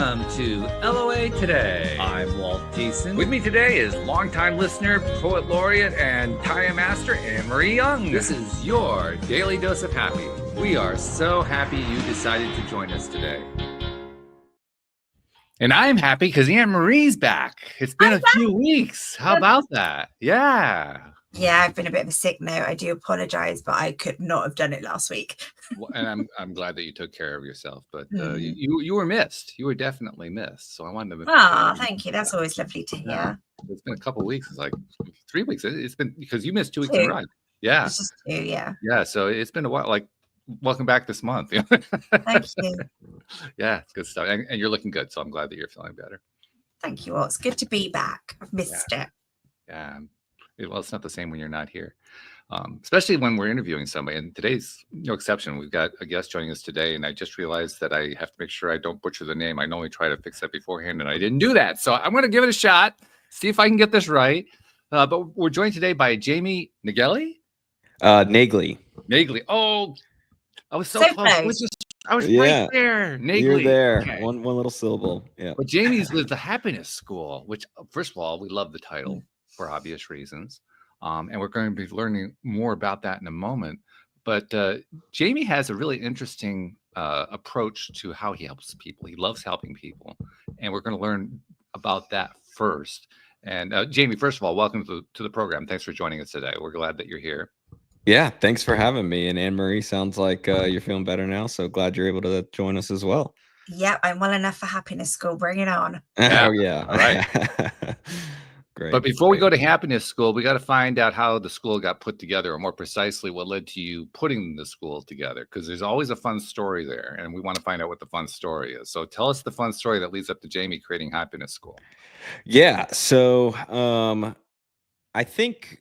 Welcome to LOA Today. I'm Walt Thiessen. With me today is longtime listener, poet laureate, and Taya master Anne-Marie Young. This is your daily dose of happy. We are so happy you decided to join us today. And I'm happy because Anne-Marie's back. It's been a few weeks. How about that? Yeah. Yeah, I've been a bit of a sick note. I do apologize, but I could not have done it last week. Well, and I'm glad that you took care of yourself, but you were missed. You were definitely missed. So I wanted to. Thank you. That's always lovely to hear. It's been a couple of weeks. It's like 3 weeks. It's been because you missed 2 weeks in a row. Yeah. It's just 2, yeah. Yeah. So it's been a while. Like, welcome back this month. Thank you. Yeah, it's good stuff. And you're looking good. So I'm glad that you're feeling better. Thank you all. It's good to be back. I've missed it. Yeah. Well, it's not the same when you're not here, especially when we're interviewing somebody. And today's no exception. We've got a guest joining us today, and I just realized that I have to make sure I don't butcher the name. I normally try to fix that beforehand, and I didn't do that. So I'm going to give it a shot, see if I can get this right. But we're joined today by Jamie Nagelli? Nagley. Nagley. Oh, I was so close. I was right there. Nagley. You're there. Okay. One little syllable. Yeah. But Jamie's with the Happiness School, which, first of all, we love the title. For obvious reasons. And we're going to be learning more about that in a moment. But Jamie has a really interesting approach to how he helps people. He loves helping people. And we're going to learn about that first. And Jamie, first of all, welcome to the program. Thanks for joining us today. We're glad that you're here. Yeah, thanks for having me. And Anne-Marie, sounds like you're feeling better now. So glad you're able to join us as well. Yeah, I'm well enough for Happiness School. Bring it on. Oh, yeah. All right. Great. But before we go to Happiness School, we got to find out how the school got put together, or more precisely, what led to you putting the school together, because there's always a fun story there, and we want to find out what the fun story is. So tell us the fun story that leads up to Jamie creating Happiness School. Yeah. So I think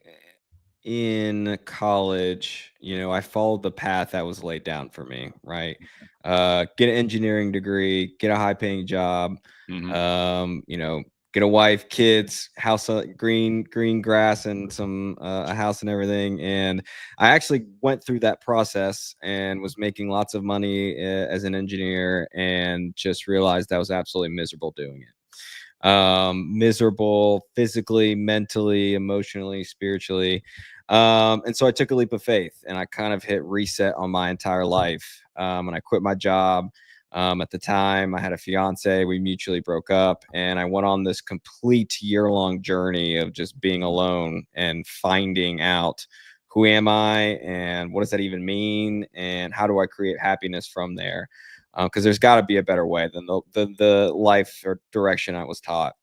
in college, I followed the path that was laid down for me, right? Get an engineering degree, get a high-paying job, get a wife, kids, house, green grass, and some a house and everything. And I actually went through that process and was making lots of money as an engineer, and just realized I was absolutely miserable doing it. Miserable physically, mentally, emotionally, spiritually. And so I took a leap of faith, and I kind of hit reset on my entire life. And I quit my job. At the time, I had a fiance. We mutually broke up, and I went on this complete year-long journey of just being alone and finding out who am I and what does that even mean, and how do I create happiness from there? Because there's got to be a better way than the life or direction I was taught.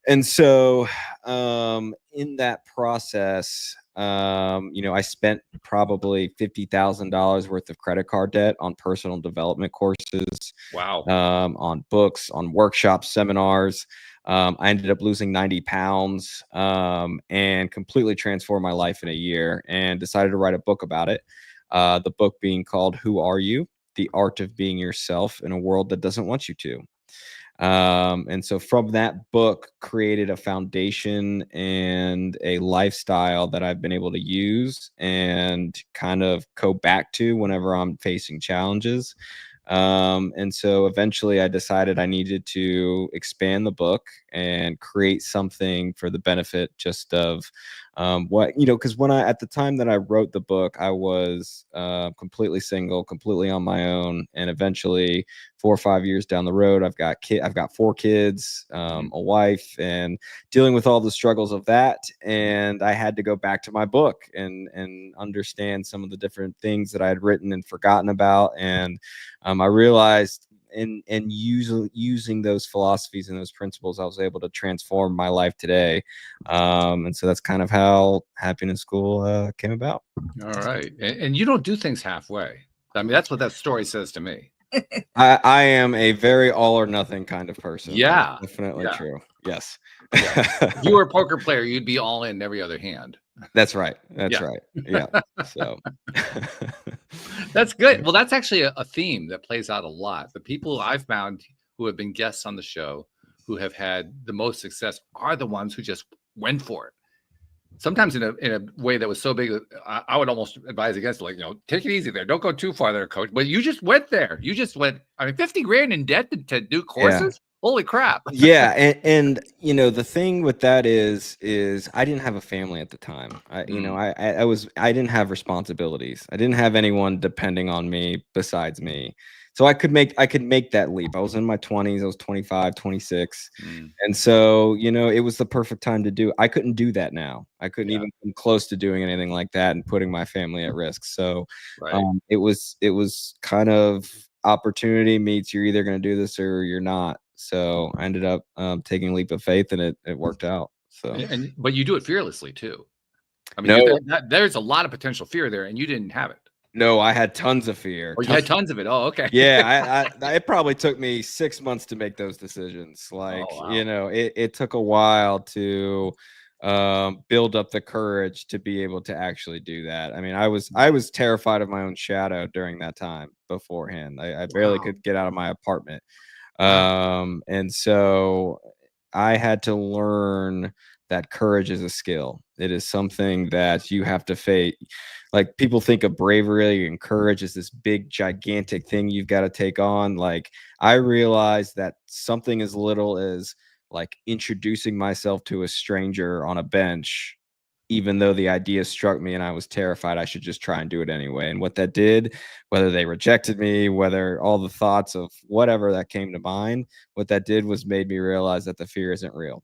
And so in that process, I spent probably $50,000 worth of credit card debt on personal development courses. Wow. On books, on workshops, seminars. I ended up losing 90 pounds and completely transformed my life in a year, and decided to write a book about it. The book being called Who Are You? The Art of Being Yourself in a World That Doesn't Want You to. And so from that book, created a foundation and a lifestyle that I've been able to use and kind of go back to whenever I'm facing challenges. And so eventually I decided I needed to expand the book and create something for the benefit just of because at the time that I wrote the book, I was completely single, completely on my own. And eventually 4 or 5 years down the road, I've got 4 kids, a wife, and dealing with all the struggles of that. And I had to go back to my book and understand some of the different things that I had written and forgotten about. And I realized in using those philosophies and those principles, I was able to transform my life today. And so that's kind of how Happiness School came about. All right. And you don't do things halfway. I mean, that's what that story says to me. I am a very all or nothing kind of person. Yeah. That's definitely true. Yes. Yeah. If you were a poker player, you'd be all in every other hand. That's right. That's right. Yeah. So that's good. Well, that's actually a theme that plays out a lot. The people I've found who have been guests on the show who have had the most success are the ones who just went for it. Sometimes in a way that was so big that I would almost advise against it, like, take it easy there. Don't go too far there, coach. But you just went there. You just went, 50 grand in debt to do courses. Holy crap. Yeah, and you know, the thing with that is I didn't have a family at the time. You know, I didn't have responsibilities. I didn't have anyone depending on me besides me. So I could make that leap. I was in my 20s, I was 25, 26. And so, you know, it was the perfect time to do. I couldn't do that now. I couldn't even come close to doing anything like that and putting my family at risk. So it was kind of opportunity meets, you're either going to do this or you're not. So I ended up taking a leap of faith, and it worked out. So, but you do it fearlessly too. I mean, no, there's a lot of potential fear there, and you didn't have it. No, I had tons of fear. Or you had tons of it. Oh, okay. Yeah, it probably took me 6 months to make those decisions. Like, you know, it took a while to build up the courage to be able to actually do that. I mean, I was terrified of my own shadow during that time beforehand. I barely could get out of my apartment. And so I had to learn that courage is a skill. It is something that you have to face. Like, people think of bravery and courage as this big, gigantic thing you've got to take on. Like, I realized that something as little as like introducing myself to a stranger on a bench, even though the idea struck me and I was terrified, I should just try and do it anyway. And what that did, whether they rejected me, whether all the thoughts of whatever that came to mind, what that did was made me realize that the fear isn't real.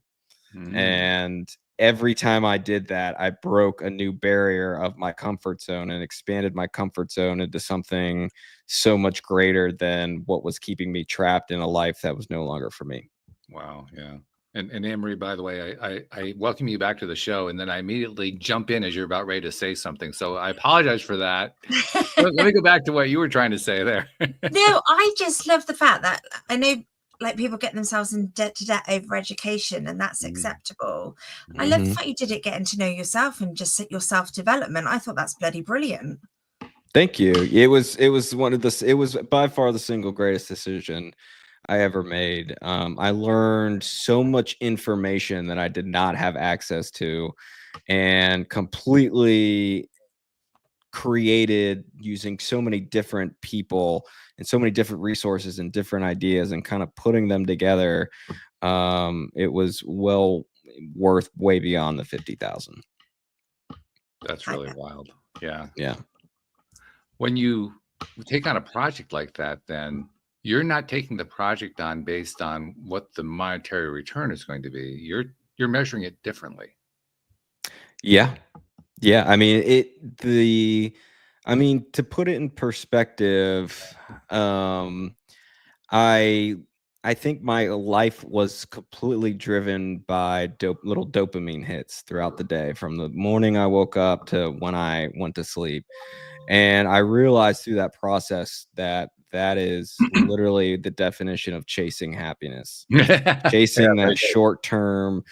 And every time I did that, I broke a new barrier of my comfort zone and expanded my comfort zone into something so much greater than what was keeping me trapped in a life that was no longer for me. Wow. Yeah. And Anne-Marie, by the way, I welcome you back to the show, and then I immediately jump in as you're about ready to say something. So I apologize for that. Let me go back to what you were trying to say there. No, I just love the fact that I know, like, people get themselves in debt to debt over education, and that's acceptable. I love the fact you did it getting to know yourself and just your self-development. I thought that's bloody brilliant. Thank you. It was it was by far the single greatest decision I ever made. I learned so much information that I did not have access to, and completely created using so many different people and so many different resources and different ideas, and kind of putting them together. It was well worth way beyond the 50,000. That's really wild. Yeah. Yeah. When you take on a project like that, then you're not taking the project on based on what the monetary return is going to be. You're measuring it differently. Yeah. Yeah. I mean, to put it in perspective, I think my life was completely driven by little dopamine hits throughout the day, from the morning I woke up to when I went to sleep. And I realized through that process that is literally the definition of chasing happiness. Chasing that short-term,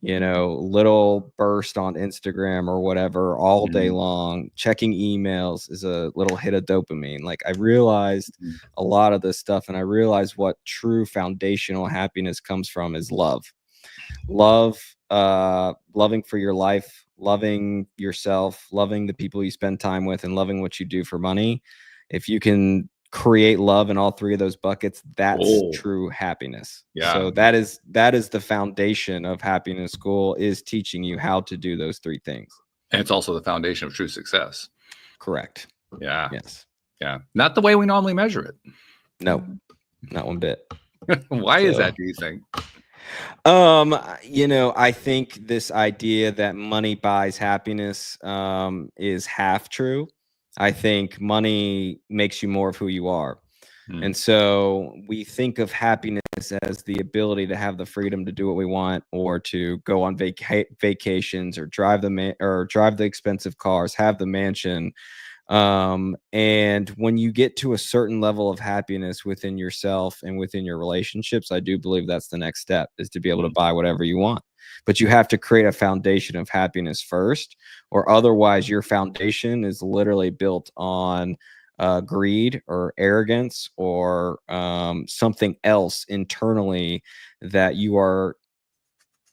you know, little burst on Instagram or whatever all day long. Checking emails is a little hit of dopamine. Like, I realized a lot of this stuff, and I realized what true foundational happiness comes from is love. Loving for your life, loving yourself, loving the people you spend time with, and loving what you do for money. If you can create love in all three of those buckets, that's true happiness. So that is the foundation of Happiness School, is teaching you how to do those three things. And it's also the foundation of true success. Correct. Yeah. Yes. Yeah. Not the way we normally measure it. No, not one bit. Why is that, do you think? You know, I think this idea that money buys happiness is half true. I think money makes you more of who you are. And so we think of happiness as the ability to have the freedom to do what we want, or to go on vacations, or drive the expensive cars, have the mansion. And when you get to a certain level of happiness within yourself and within your relationships, I do believe that's the next step, is to be able to buy whatever you want. But you have to create a foundation of happiness first, or otherwise your foundation is literally built on greed or arrogance, or something else internally that you are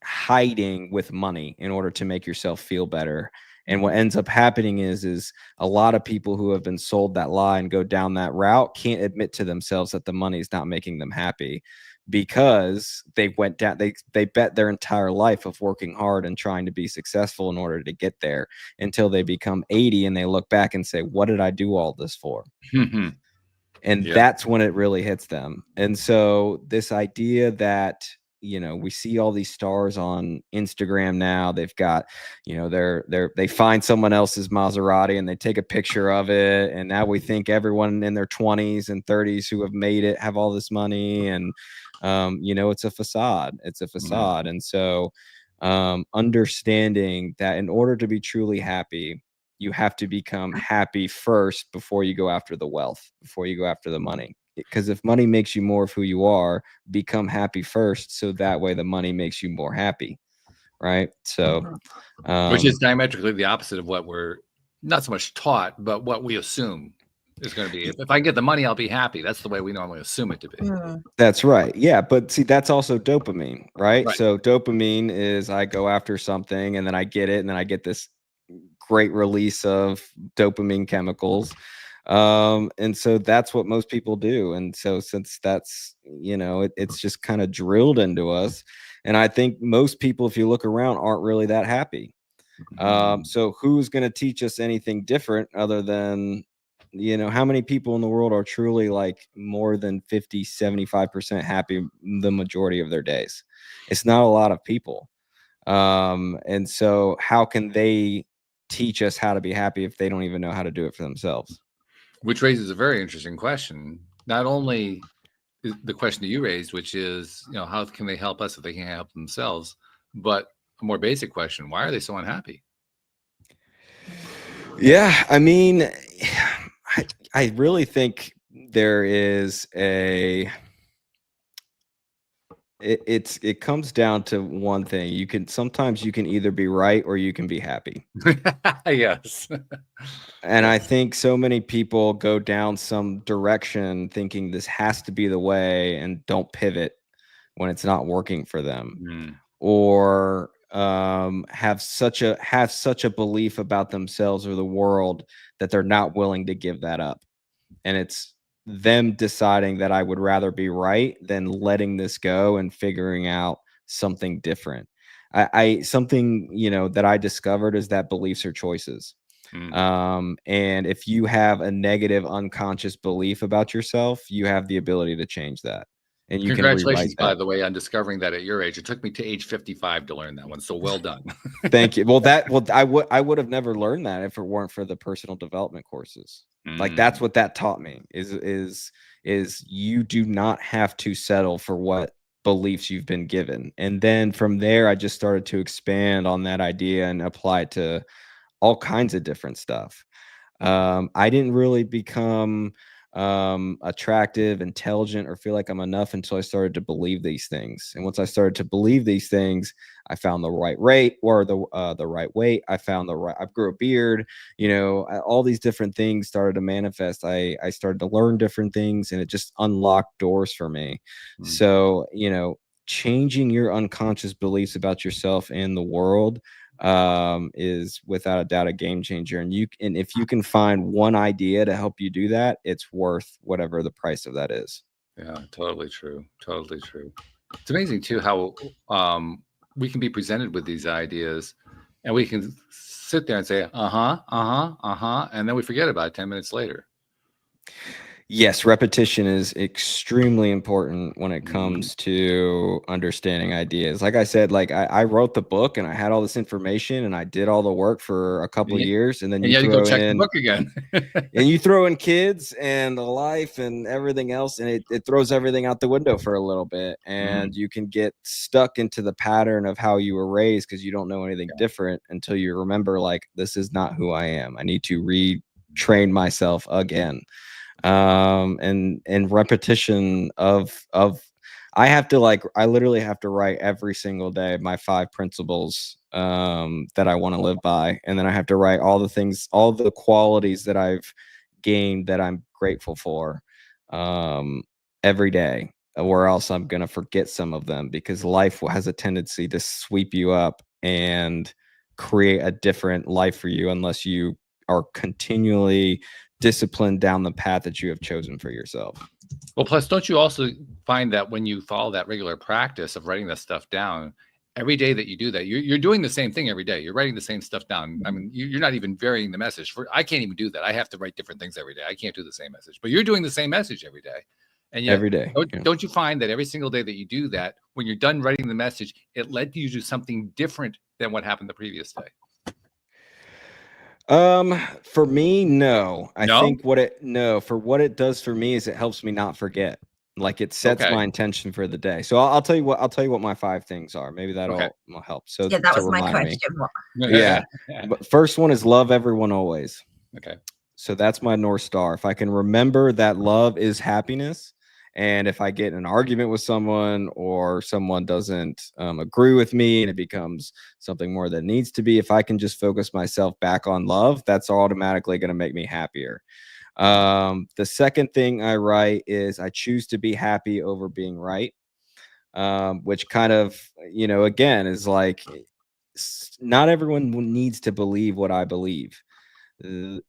hiding with money in order to make yourself feel better. And what ends up happening is a lot of people who have been sold that lie and go down that route can't admit to themselves that the money is not making them happy, because they went down, they bet their entire life of working hard and trying to be successful in order to get there, until they become 80 and they look back and say, what did I do all this for? And that's when it really hits them. And so this idea that, you know, we see all these stars on Instagram now, they've got, you know, they find someone else's Maserati and they take a picture of it, and now we think everyone in their 20s and 30s who have made it have all this money. And you know, it's a facade. And so understanding that in order to be truly happy, you have to become happy first before you go after the wealth, before you go after the money. Because if money makes you more of who you are, become happy first, so that way the money makes you more happy, right? So which is diametrically the opposite of what we're not so much taught, but what we assume is going to be. If I get the money, I'll be happy. That's the way we normally assume it to be. That's right. Yeah, but see, that's also dopamine, right? So dopamine is, I go after something and then I get it, and then I get this great release of dopamine chemicals. And so that's what most people do. And so since that's, you know, it's just kind of drilled into us. And I think most people, if you look around, aren't really that happy. So who's going to teach us anything different other than, you know, how many people in the world are truly like more than 50, 75% happy the majority of their days? It's not a lot of people. And so how can they teach us how to be happy if they don't even know how to do it for themselves? Which raises a very interesting question. Not only the question that you raised, which is, you know, how can they help us if they can't help themselves, but a more basic question: why are they so unhappy? Yeah, I mean, I really think there is it comes down to one thing. Sometimes you can either be right or you can be happy. Yes. And I think so many people go down some direction thinking this has to be the way, and don't pivot when it's not working for them. Or have such a belief about themselves or the world that they're not willing to give that up. And it's them deciding that I would rather be right than letting this go and figuring out something different. Something, you know, that I discovered is that beliefs are choices. And if you have a negative unconscious belief about yourself, you have the ability to change that. And you Congratulations, can by the way, on discovering that at your age. It took me to age 55 to learn that one. So well done. Thank you. I would have never learned that if it weren't for the personal development courses. Like, that's what that taught me is you do not have to settle for what beliefs you've been given. And then from there, I just started to expand on that idea and apply it to all kinds of different stuff. I didn't really become attractive, intelligent, or feel like I'm enough until I started to believe these things. And once I started to believe these things, I found the right rate, or the right weight. I grew a beard, you know, all these different things started to manifest. I started to learn different things, and it just unlocked doors for me. So, you know, changing your unconscious beliefs about yourself and the world is without a doubt a game changer. And if you can find one idea to help you do that, it's worth whatever the price of that is. Yeah, totally true. Totally true. It's amazing too how we can be presented with these ideas, and we can sit there and say, and then we forget about it 10 minutes later. Yes, repetition is extremely important when it comes to understanding ideas. Like I said, like I wrote the book and I had all this information and I did all the work for a couple of years, and then you go check the book again. And you throw in kids and the life and everything else, and it throws everything out the window for a little bit, and you can get stuck into the pattern of how you were raised because you don't know anything different until you remember, like, this is not who I am. I need to retrain myself again. And repetition of I literally have to write every single day my 5 principles that I want to live by, and then I have to write all the things, all the qualities that I've gained that I'm grateful for every day, or else I'm gonna forget some of them, because life has a tendency to sweep you up and create a different life for you unless you are continually disciplined down the path that you have chosen for yourself. Well, plus, don't you also find that when you follow that regular practice of writing that stuff down, every day that you do that, you're doing the same thing every day. You're writing the same stuff down. I mean, you're not even varying the message. I can't even do that. I have to write different things every day. I can't do the same message, but you're doing the same message every day. And yet, Every day. Don't you find that every single day that you do that, when you're done writing the message, it led you to do something different than what happened the previous day? For me, no. I No? think what it does for me is it helps me not forget. Like it sets Okay. my intention for the day. So I'll tell you what my 5 things are. Maybe that'll will help. So Yeah, that to was my remind me. question. Yeah. But first one is love everyone always. Okay. So that's my North Star. If I can remember that love is happiness, and if I get in an argument with someone or someone doesn't agree with me and it becomes something more than needs to be, if I can just focus myself back on love, that's automatically going to make me happier. The second thing I write is I choose to be happy over being right, which kind of, again, is like not everyone needs to believe what I believe.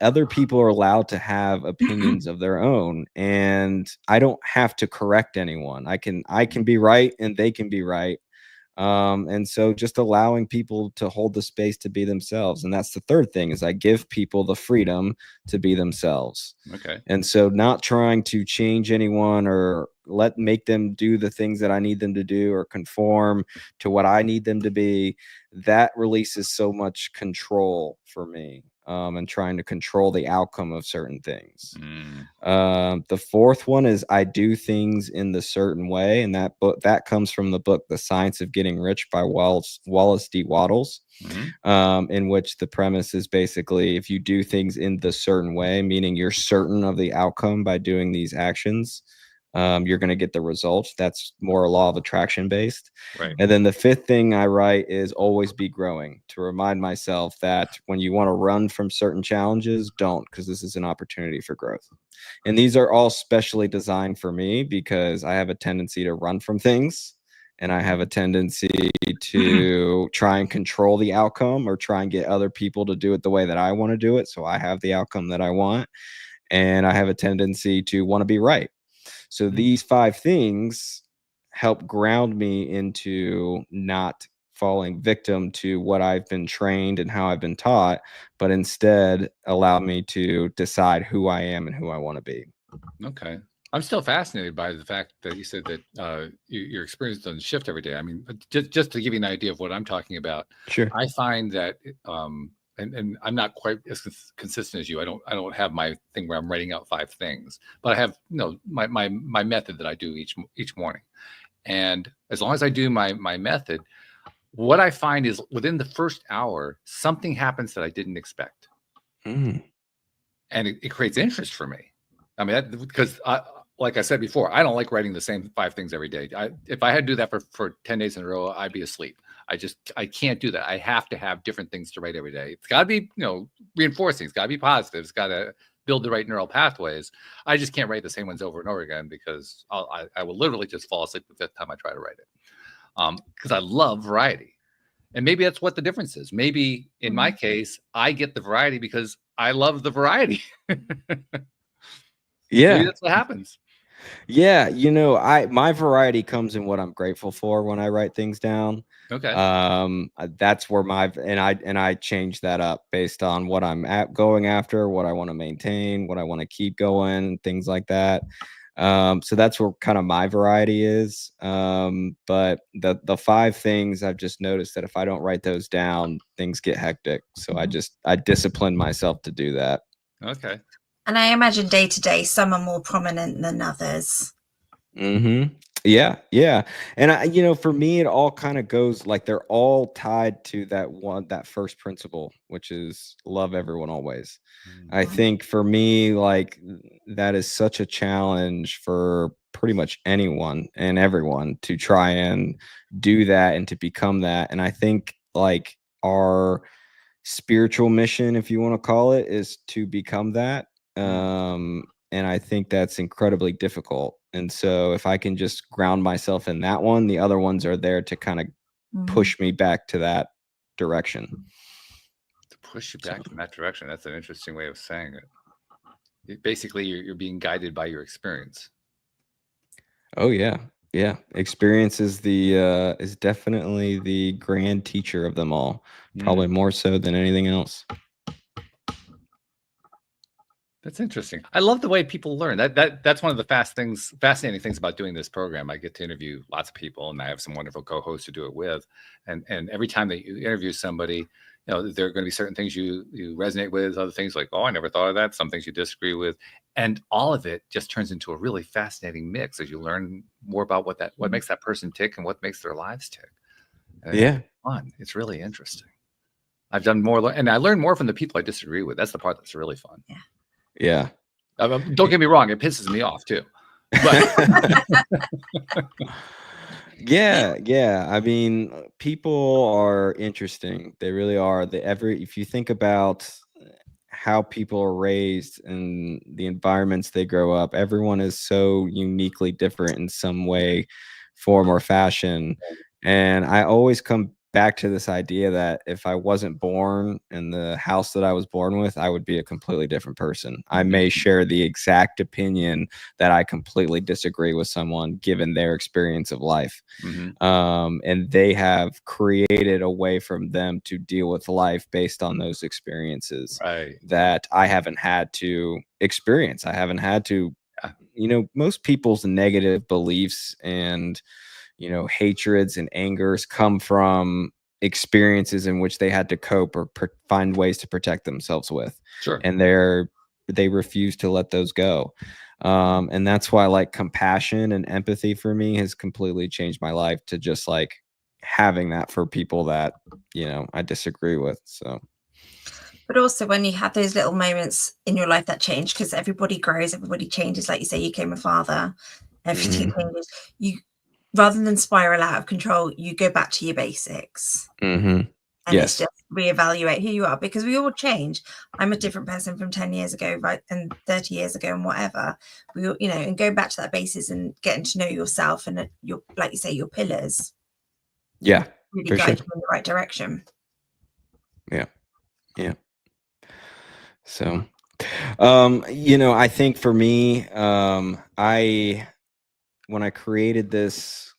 Other people are allowed to have opinions of their own, and I don't have to correct anyone. I can be right and they can be right. And so just allowing people to hold the space to be themselves. And that's the third thing, is I give people the freedom to be themselves. Okay. And so not trying to change anyone or make them do the things that I need them to do or conform to what I need them to be. That releases so much control for me. And trying to control the outcome of certain things. The fourth one is I do things in the certain way, and that comes from the book The Science of Getting Rich by Wallace D. Wattles, in which the premise is basically if you do things in the certain way, meaning you're certain of the outcome by doing these actions, you're going to get the results. That's more law of attraction based. Right. And then the fifth thing I write is always be growing, to remind myself that when you want to run from certain challenges, don't, because this is an opportunity for growth. And these are all specially designed for me because I have a tendency to run from things, and I have a tendency to try and control the outcome or try and get other people to do it the way that I want to do it, so I have the outcome that I want. And I have a tendency to want to be right. So these 5 things help ground me into not falling victim to what I've been trained and how I've been taught, but instead allow me to decide who I am and who I want to be. Okay. I'm still fascinated by the fact that you said that your experience doesn't shift every day. I mean, just to give you an idea of what I'm talking about. Sure. I find that and I'm not quite as consistent as you. I don't have my thing where I'm writing out 5 things, but I have my method that I do each morning. And as long as I do my method, what I find is within the first hour, something happens that I didn't expect, and it creates interest for me. I mean, because like I said before, I don't like writing the same 5 things every day. If I had to do that for 10 days in a row, I'd be asleep. I can't do that. I have to have different things to write every day. It's got to be, reinforcing. It's got to be positive. It's got to build the right neural pathways. I just can't write the same ones over and over again because I will literally just fall asleep the 5th time I try to write it. Because I love variety. And maybe that's what the difference is. Maybe in my case, I get the variety because I love the variety. Yeah. Maybe that's what happens. Yeah, my variety comes in what I'm grateful for when I write things down. Okay. That's where I change that up based on what I'm going after, what I want to maintain, what I want to keep going, things like that. So that's where kind of my variety is. But the 5 things I've just noticed that if I don't write those down, things get hectic. So I discipline myself to do that. Okay. And I imagine day to day, some are more prominent than others. Yeah. And for me, it all kind of goes like they're all tied to that first principle, which is love everyone always. I think for me, like that is such a challenge for pretty much anyone and everyone to try and do that and to become that. And I think like our spiritual mission, if you want to call it, is to become that. And I think that's incredibly difficult. And so if I can just ground myself in that one, the other ones are there to kind of push me back to that direction. push you back in that direction. That's an interesting way of saying it. Basically, you're being guided by your experience. Oh yeah. Yeah. Experience is is definitely the grand teacher of them all. Probably more so than anything else. That's interesting. I love the way people learn. That's one of the fascinating things about doing this program. I get to interview lots of people, and I have some wonderful co-hosts to do it with. And every time that you interview somebody, there are going to be certain things you resonate with, other things like, oh, I never thought of that. Some things you disagree with, and all of it just turns into a really fascinating mix as you learn more about what makes that person tick and what makes their lives tick. And it's fun. It's really interesting. I've done more, and I learn more from the people I disagree with. That's the part that's really fun. Yeah. Yeah. Don't get me wrong. It pisses me off too. But yeah. I mean, people are interesting. They really are. If you think about how people are raised and the environments they grow up, everyone is so uniquely different in some way, form, or fashion. And I always come back to this idea that if I wasn't born in the house that I was born with, I would be a completely different person. I may share the exact opinion that I completely disagree with someone given their experience of life. And they have created a way from them to deal with life based on those experiences that I haven't had to experience. I haven't had to, most people's negative beliefs and hatreds and angers come from experiences in which they had to cope or find ways to protect themselves with. Sure. And they refuse to let those go. And that's why like compassion and empathy for me has completely changed my life, to just like having that for people that, I disagree with. So. But also when you have those little moments in your life that change, because everybody grows, everybody changes. Like you say, you became a father, everything changes. Rather than spiral out of control, you go back to your basics. And it's just reevaluate who you are, because we all change. I'm a different person from 10 years ago, right, and 30 years ago, and whatever. We all, and going back to that basis and getting to know yourself and your, like you say, your pillars. Yeah, really guide you in the right direction. Yeah. So, I think for me, when I created this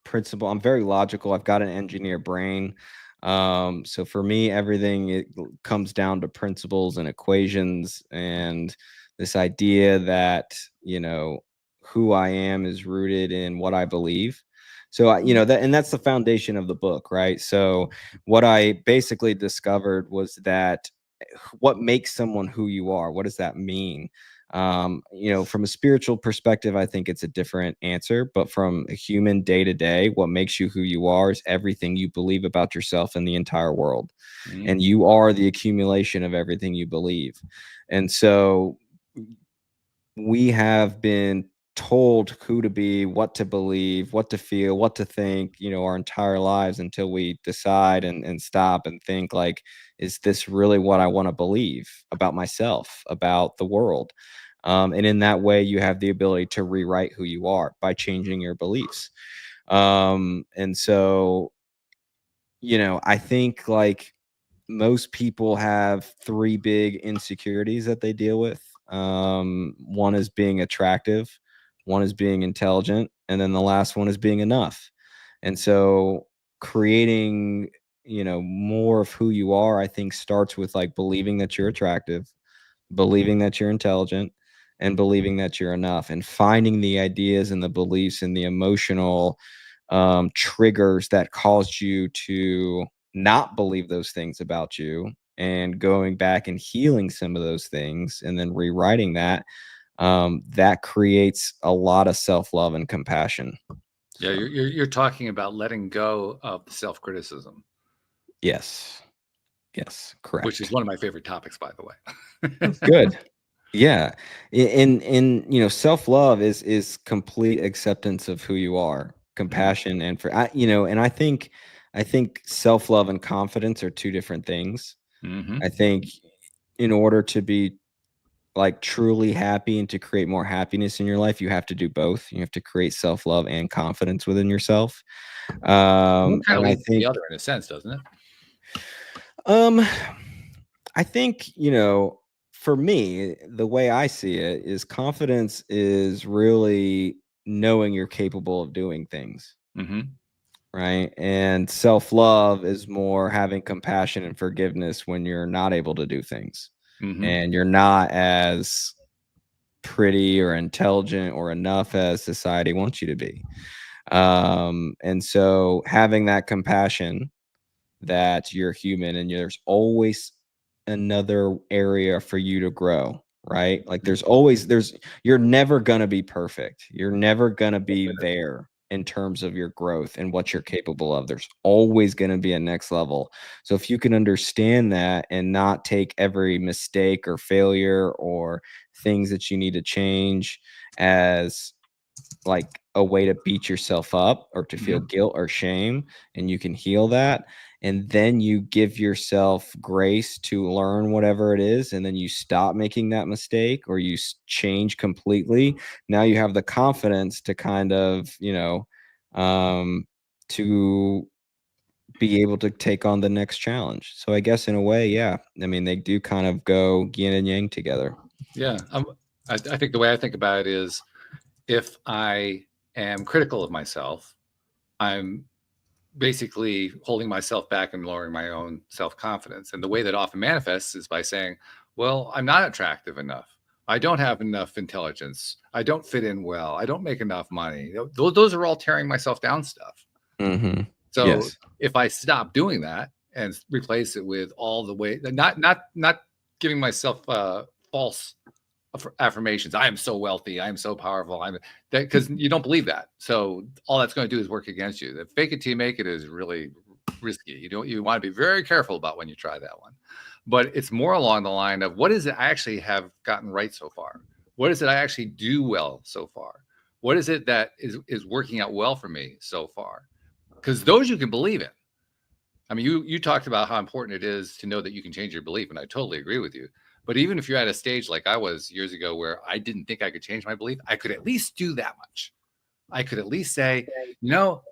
principle, I'm very logical. I've got an engineer brain. So for me, everything, it comes down to principles and equations, and this idea that, who I am is rooted in what I believe. So, and that's the foundation of the book, right? So what I basically discovered was that what makes someone who you are, what does that mean? From a spiritual perspective, I think it's a different answer, but from a human day to day, what makes you who you are is everything you believe about yourself and the entire world. And you are the accumulation of everything you believe. And so we have been told who to be, what to believe, what to feel, what to think, our entire lives, until we decide and stop and think, like, is this really what I want to believe about myself, about the world? And in that way, you have the ability to rewrite who you are by changing your beliefs. And so, I think like most people have three big insecurities that they deal with. One is being attractive, one is being intelligent, and then the last one is being enough. And so creating, more of who you are, I think, starts with like believing that you're attractive, believing that you're intelligent, and believing that you're enough, and finding the ideas and the beliefs and the emotional triggers that caused you to not believe those things about you, and going back and healing some of those things and then rewriting that. That creates a lot of self-love and compassion. Yeah, you're talking about letting go of the self-criticism. Yes, correct. Which is one of my favorite topics, by the way. Good. Yeah. And self-love is complete acceptance of who you are, compassion, and and I think self-love and confidence are two different things. I think in order to be like truly happy and to create more happiness in your life, you have to do both. You have to create self-love and confidence within yourself. Kind of leads to the other in a sense, doesn't it? I think, for me, the way I see it is confidence is really knowing you're capable of doing things, Mm-hmm. right? And self-love is more having compassion and forgiveness when you're not able to do things Mm-hmm. and you're not as pretty or intelligent or enough as society wants you to be. And so having that compassion that you're human and there's always another area for you to grow, right? Like you're never going to be perfect. You're never going to be there in terms of your growth and what you're capable of. There's always going to be a next level. So if you can understand that and not take every mistake or failure or things that you need to change as like a way to beat yourself up or to feel guilt or shame, and you can heal that, and then you give yourself grace to learn whatever it is, and then you stop making that mistake or you change completely. Now you have the confidence to kind of to be able to take on the next challenge. So I guess in a way, yeah, I mean, they do kind of go yin and yang together. Yeah. I think the way I think about it is, if I am critical of myself, I'm basically holding myself back and lowering my own self-confidence. And the way that often manifests is by saying, well, I'm not attractive enough. I don't have enough intelligence. I don't fit in well. I don't make enough money. Those are all tearing myself down stuff. Mm-hmm. So Yes. if I stop doing that and replace it with all the way, not giving myself false affirmations. I am so wealthy. I am so powerful. I'm that, because you don't believe that. So all that's going to do is work against you. The fake it till you make it is really risky. You want to be very careful about when you try that one. But it's more along the line of, what is it I actually have gotten right so far? What is it I actually do well so far? What is it that is working out well for me so far? Because those you can believe in. I mean, you talked about how important it is to know that you can change your belief, and I totally agree with you. But even if you're at a stage like I was years ago where I didn't think I could change my belief, I could at least do that much. I could at least say,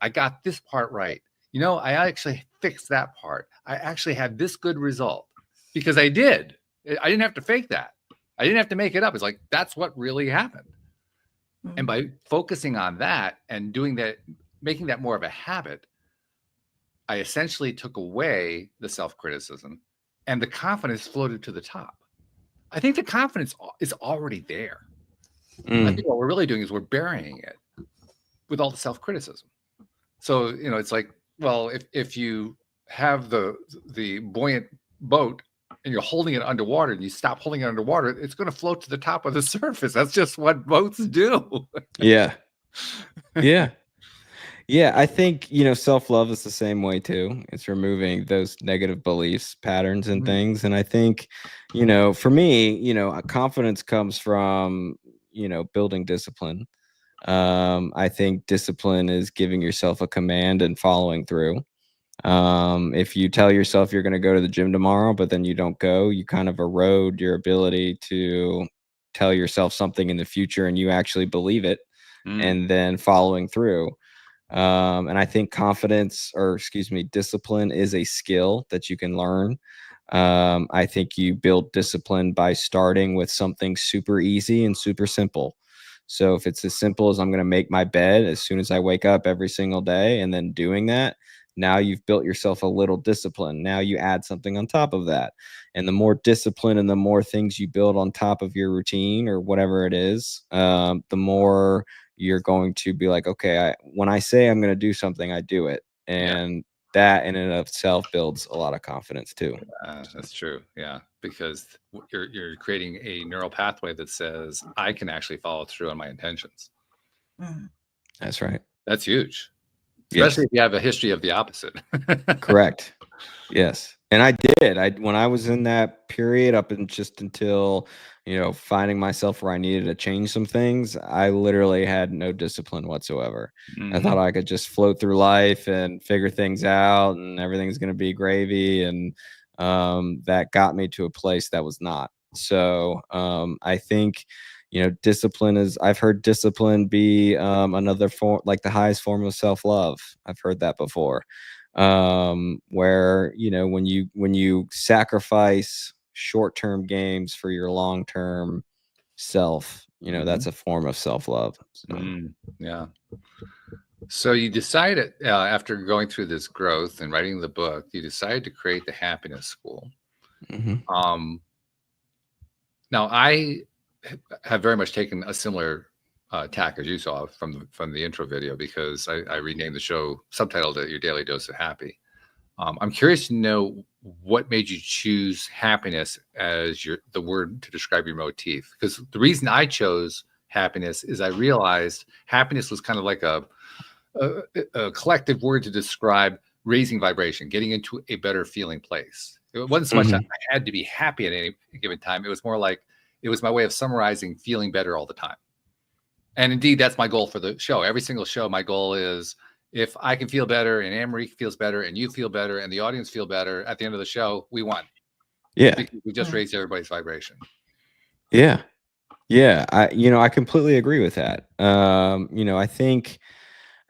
I got this part right. I actually fixed that part. I actually had this good result because I did. I didn't have to fake that. I didn't have to make it up. It's like, that's what really happened. And by focusing on that and doing that, making that more of a habit, I essentially took away the self-criticism and the confidence floated to the top. I think the confidence is already there. I think what we're really doing is we're burying it with all the self-criticism. So, it's like, well, if you have the buoyant boat and you're holding it underwater and you stop holding it underwater, it's going to float to the top of the surface. That's just what boats do. Yeah. Yeah. Yeah, I think, self-love is the same way too. It's removing those negative beliefs, patterns, and things. And I think, for me, confidence comes from, building discipline. I think discipline is giving yourself a command and following through. If you tell yourself you're going to go to the gym tomorrow, but then you don't go, you kind of erode your ability to tell yourself something in the future and you actually believe it and then following through. And I think discipline is a skill that you can learn. I think you build discipline by starting with something super easy and super simple. So if it's as simple as I'm going to make my bed as soon as I wake up every single day and then doing that, now you've built yourself a little discipline. Now you add something on top of that. And the more discipline and the more things you build on top of your routine or whatever it is, the more you're going to be like, okay, when I say I'm going to do something, I do it. And that in and of itself builds a lot of confidence too. That's true. Yeah. Because you're creating a neural pathway that says, I can actually follow through on my intentions. That's right. That's huge. Especially if you have a history of the opposite. Correct. Yes. And I did. When I was in that period up and just until, finding myself where I needed to change some things, I literally had no discipline whatsoever. I thought I could just float through life and figure things out and everything's going to be gravy. And that got me to a place that was not. So I think, discipline I've heard discipline be another form, like the highest form of self-love. I've heard that before. Where, when you sacrifice short-term games for your long-term self. That's a form of self-love. So. Yeah. So you decided after going through this growth and writing the book, you decided to create the Happiness School. Now I have very much taken a similar tack as you saw from the intro video, because I renamed the show, subtitled it Your Daily Dose of Happy. I'm curious to know what made you choose happiness as the word to describe your motif. Because the reason I chose happiness is I realized happiness was kind of like a collective word to describe raising vibration, getting into a better feeling place. It wasn't so much that I had to be happy at any given time. It was more like it was my way of summarizing feeling better all the time. And indeed, that's my goal for the show. Every single show, my goal is, if I can feel better and Anne-Marie feels better and you feel better and the audience feel better at the end of the show, we won. Yeah. Because we just raised everybody's vibration. Yeah. Yeah. I completely agree with that. I think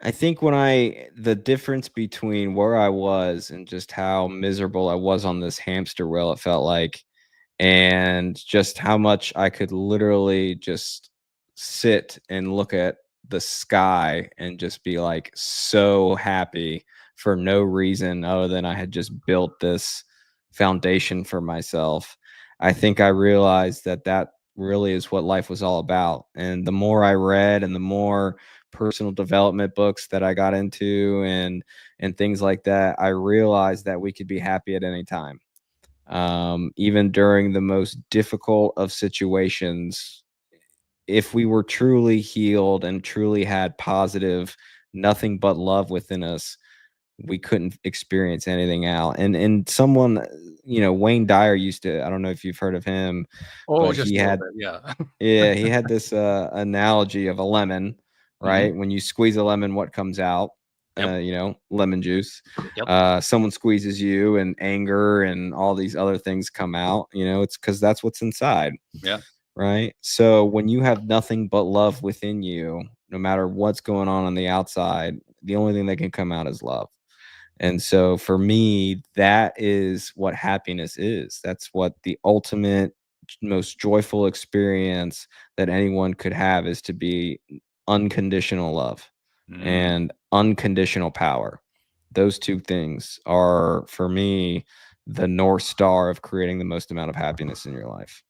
the difference between where I was and just how miserable I was on this hamster wheel, it felt like, and just how much I could literally just sit and look at the sky and just be like so happy for no reason other than I had just built this foundation for myself. I think I realized that really is what life was all about. And the more I read and the more personal development books that I got into and things like that, I realized that we could be happy at any time. Even during the most difficult of situations, if we were truly healed and truly had positive, nothing but love within us, we couldn't experience anything out. And someone, Wayne Dyer used to, I don't know if you've heard of him, but just he a little had, bit, yeah, he had this analogy of a lemon, right? When you squeeze a lemon, what comes out? Lemon juice. Someone squeezes you and anger and all these other things come out, it's because that's what's inside. Yeah. Right. So when you have nothing but love within you, no matter what's going on the outside, the only thing that can come out is love. And so for me, that is what happiness is. That's what the ultimate, most joyful experience that anyone could have, is to be unconditional love and unconditional power. Those two things are, for me, the North Star of creating the most amount of happiness in your life.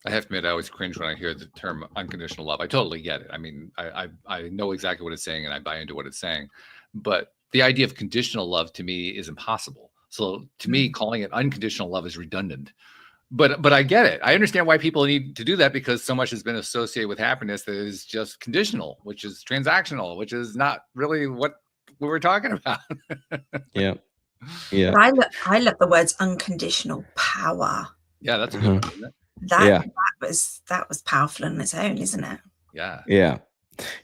I have to admit, I always cringe when I hear the term unconditional love. I totally get it. I mean, I know exactly what it's saying and I buy into what it's saying. But the idea of conditional love to me is impossible. So to me, calling it unconditional love is redundant. But I get it. I understand why people need to do that, because so much has been associated with happiness that is just conditional, which is transactional, which is not really what we were talking about. Yeah. Yeah. But I love the words unconditional power. Yeah, that's a good one, isn't it? That was powerful on its own, isn't it? Yeah. Yeah.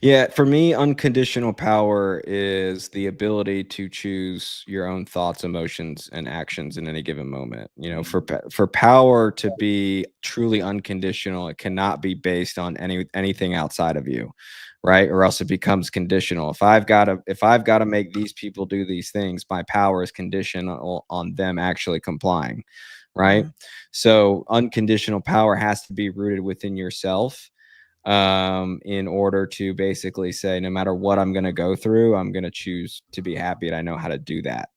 Yeah. For me, unconditional power is the ability to choose your own thoughts, emotions, and actions in any given moment. For power to be truly unconditional, it cannot be based on anything outside of you, right? Or else it becomes conditional. If I've got to make these people do these things, my power is conditional on them actually complying, right? So unconditional power has to be rooted within yourself, in order to basically say, no matter what I'm going to go through, I'm going to choose to be happy, and I know how to do that.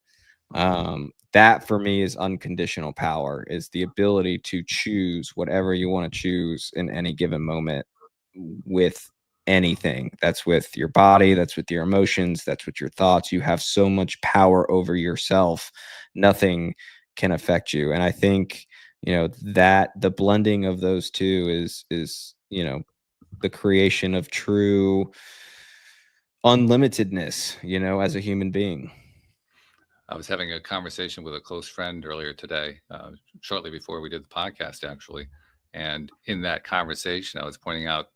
That for me is unconditional power, is the ability to choose whatever you want to choose in any given moment with anything. That's with your body, that's with your emotions, that's with your thoughts. You have so much power over yourself. Nothing can affect you. And I think, that the blending of those two is the creation of true unlimitedness, as a human being. I was having a conversation with a close friend earlier today, shortly before we did the podcast, actually. And in that conversation, I was pointing out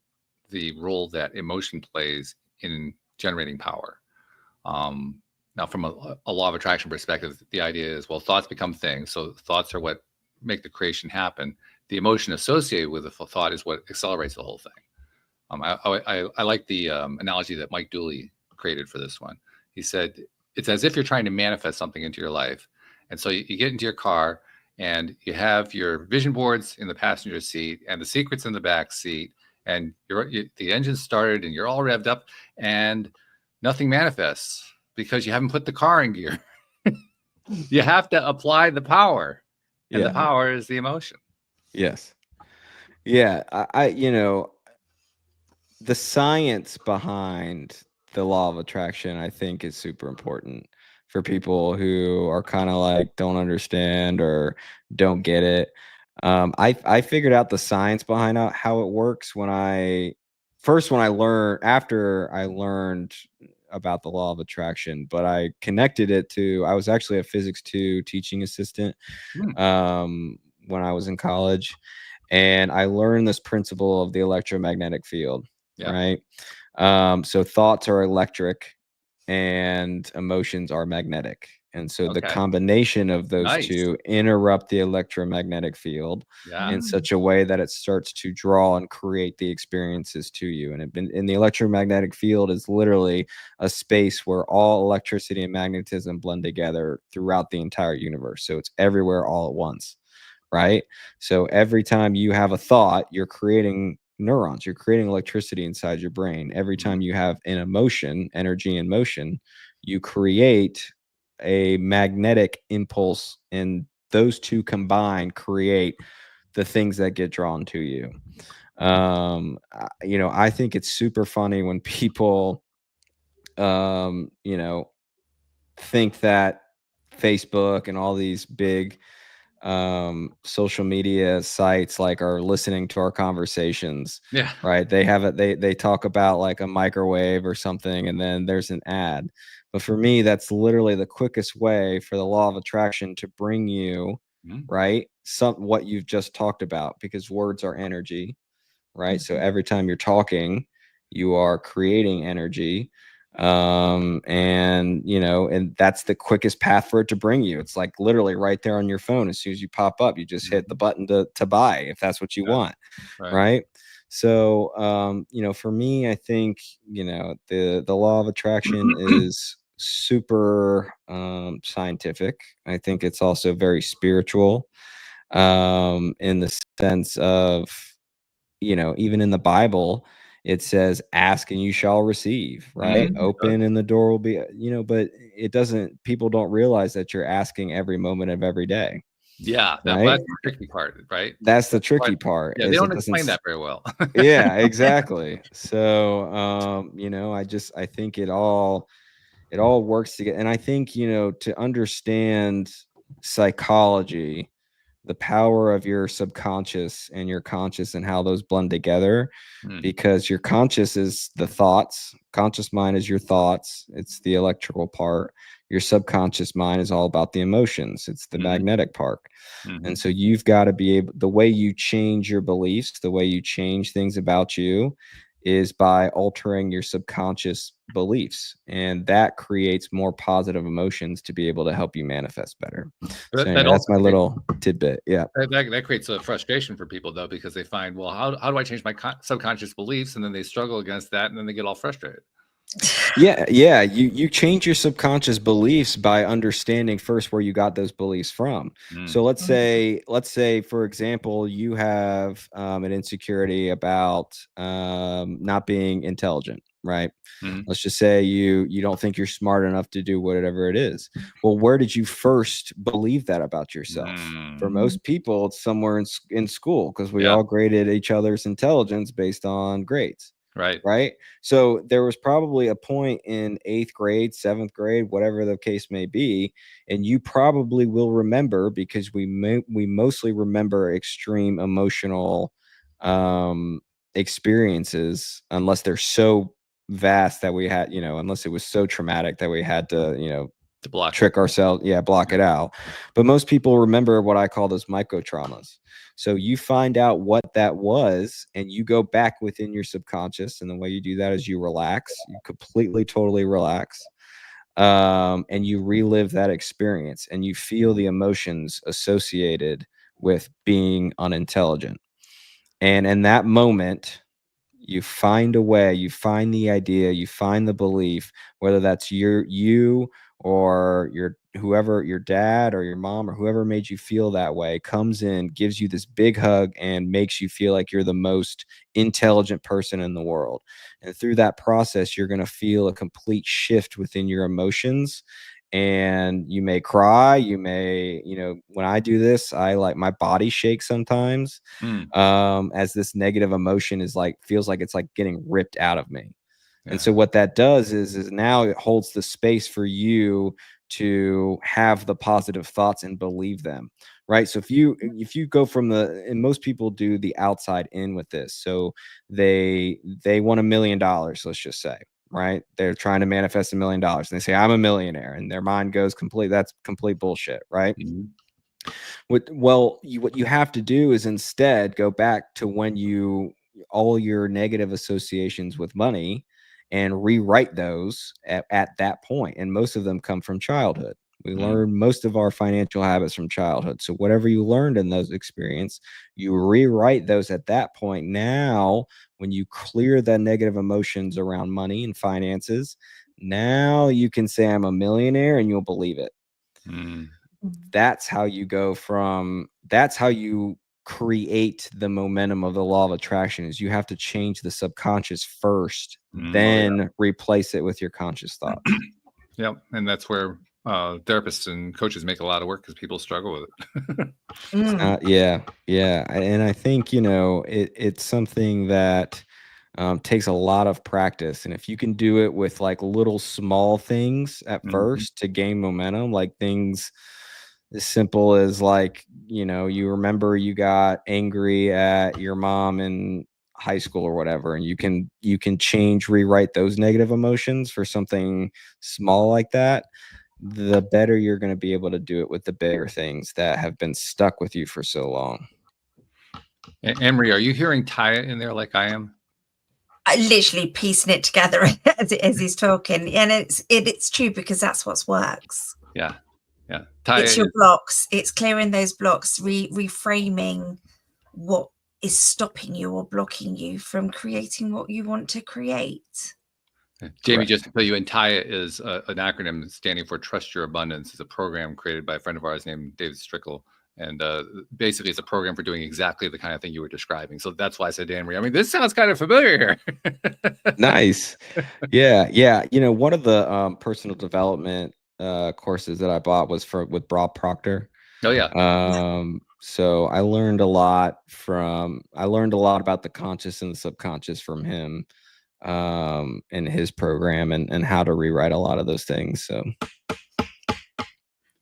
the role that emotion plays in generating power. Now, from a law of attraction perspective, the idea is, well, thoughts become things. So thoughts are what make the creation happen. The emotion associated with the thought is what accelerates the whole thing. I like the analogy that Mike Dooley created for this one. He said, it's as if you're trying to manifest something into your life. And so you get into your car and you have your vision boards in the passenger seat and the secrets in the back seat, and the engine's started and you're all revved up, and nothing manifests because you haven't put the car in gear. You have to apply the power, and the power is the emotion. Yes. Yeah. The science behind the law of attraction, I think, is super important for people who are kind of like don't understand or don't get it. I figured out the science behind how it works after I learned about the law of attraction, but I connected it to, I was actually a physics 2 teaching assistant when I was in college, and I learned this principle of the electromagnetic field. Right. So thoughts are electric and emotions are magnetic. And so the combination of those two interrupt the electromagnetic field in such a way that it starts to draw and create the experiences to you. And in the electromagnetic field is literally a space where all electricity and magnetism blend together throughout the entire universe. So it's everywhere all at once. Right. So every time you have a thought, you're creating neurons, you're creating electricity inside your brain. Every time you have an emotion, energy in motion, you create a magnetic impulse, and those two combined create the things that get drawn to you. I think it's super funny when people think that Facebook and all these big social media sites like are listening to our conversations. Right. They have it. They talk about like a microwave or something, and then there's an ad. But for me, that's literally the quickest way for the law of attraction to bring you right what you've just talked about, because words are energy. Right. So every time you're talking, you are creating energy. And that's the quickest path for it to bring you. It's like literally right there on your phone. As soon as you pop up, you just hit the button to buy if that's what you want. Right. So, for me, I think, the law of attraction is super scientific. I think it's also very spiritual in the sense of, even in the Bible, it says, ask and you shall receive, right? Open and the door will be, but people don't realize that you're asking every moment of every day. Right? That's the tricky part, right? That's the tricky part. Yeah, they don't explain that very well. Yeah, exactly. So, I think it all works together. And I think, to understand psychology, the power of your subconscious and your conscious and how those blend together, because your conscious is the thoughts, conscious mind is your thoughts, it's the electrical part. Your subconscious mind is all about the emotions, it's the magnetic part. And so you've got to be able, the way you change your beliefs, the way you change things about you is by altering your subconscious beliefs, and that creates more positive emotions to be able to help you manifest better. So anyway, that's my little tidbit. Yeah, that creates a frustration for people though, because they find, well, how do I change my subconscious beliefs, and then they struggle against that, and then they get all frustrated. Yeah. You change your subconscious beliefs by understanding first where you got those beliefs from. So let's say, for example, you have an insecurity about not being intelligent, right? Let's just say you don't think you're smart enough to do whatever it is. Well, where did you first believe that about yourself? For most people, it's somewhere in school, because we all graded each other's intelligence based on grades. Right. So there was probably a point in 8th grade, 7th grade, whatever the case may be. And you probably will remember, because we mostly remember extreme emotional experiences, unless they're so vast that we had, unless it was so traumatic that we had to, to block trick ourselves. Yeah. Block it out. But most people remember what I call those micro traumas. So you find out what that was, and you go back within your subconscious. And the way you do that is you relax, you completely, totally relax. And you relive that experience, and you feel the emotions associated with being unintelligent. And in that moment, you find a way, you find the idea, you find the belief, whether that's you or your dad or your mom or whoever made you feel that way comes in, gives you this big hug and makes you feel like you're the most intelligent person in the world. And through that process, you're going to feel a complete shift within your emotions. And you may cry, you may, when I do this, I like my body shakes sometimes, as this negative emotion feels like it's like getting ripped out of me. And so what that does is now it holds the space for you to have the positive thoughts and believe them, right? So if you go from and most people do the outside in with this. So they want $1 million, let's just say, right? They're trying to manifest $1 million and they say, I'm a millionaire, and their mind goes that's complete bullshit, right? What you have to do is instead go back to when all your negative associations with money and rewrite those at that point. And most of them come from childhood. We learn most of our financial habits from childhood. So whatever you learned in those experiences, you rewrite those at that point. Now, when you clear the negative emotions around money and finances, now you can say, I'm a millionaire, and you'll believe it. That's how you create the momentum of the law of attraction. Is you have to change the subconscious first, then replace it with your conscious thoughts. Yep. And that's where therapists and coaches make a lot of work, because people struggle with it. Yeah. And I think, it's something that takes a lot of practice. And if you can do it with like little small things at first to gain momentum, like things as simple as like, you remember you got angry at your mom in high school or whatever, and you can rewrite those negative emotions for something small like that, the better you're going to be able to do it with the bigger things that have been stuck with you for so long. Emery, are you hearing Taya in there like I am? Literally piecing it together as he's talking, and it's true, because that's what works. Yeah. Taya, it's your blocks. It's clearing those blocks, reframing what is stopping you or blocking you from creating what you want to create. Jamie, Correct. just to tell you, and TIA is an acronym standing for Trust Your Abundance. It's a program created by a friend of ours named David Strickle. And basically, it's a program for doing exactly the kind of thing you were describing. So that's why I said, Emery, I mean, this sounds kind of familiar here. Nice. Yeah. One of the personal development courses that I bought was with Bob Proctor. Oh, yeah. So I learned a lot about the conscious and the subconscious from him in his program, and how to rewrite a lot of those things. So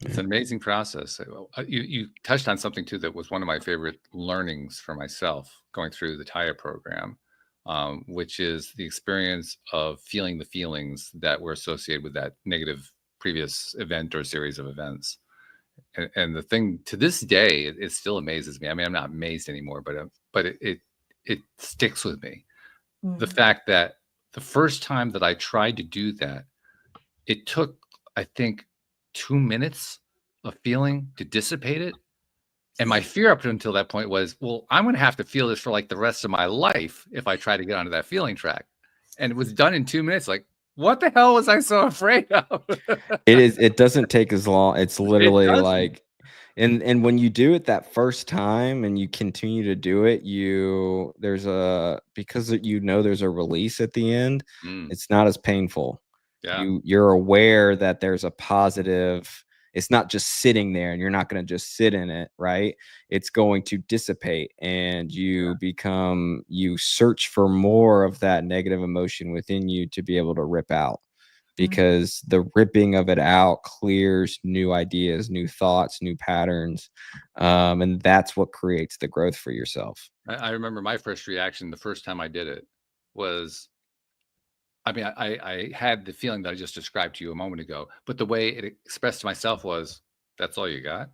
it's an amazing process. You touched on something too that was one of my favorite learnings for myself going through the TIA program, which is the experience of feeling the feelings that were associated with that negative previous event or series of events. And the thing to this day, it still amazes me. I mean, I'm not amazed anymore, but it sticks with me. The fact that the first time that I tried to do that, it took, I think, 2 minutes of feeling to dissipate it. And my fear up until that point was, well, I'm going to have to feel this for like the rest of my life if I try to get onto that feeling track. And it was done in 2 minutes. Like, what the hell was I so afraid of? It doesn't take as long. It's literally like, and when you do it that first time and you continue to do it, because there's a release at the end. It's not as painful. Yeah. You're aware that there's a positive. It's not just sitting there, and you're not going to just sit in it, right? It's going to dissipate, and you search for more of that negative emotion within you to be able to rip out, because the ripping of it out clears new ideas, new thoughts, new patterns. And that's what creates the growth for yourself. I remember my first reaction the first time I did it was, I mean, I had the feeling that I just described to you a moment ago, but the way it expressed to myself was, that's all you got?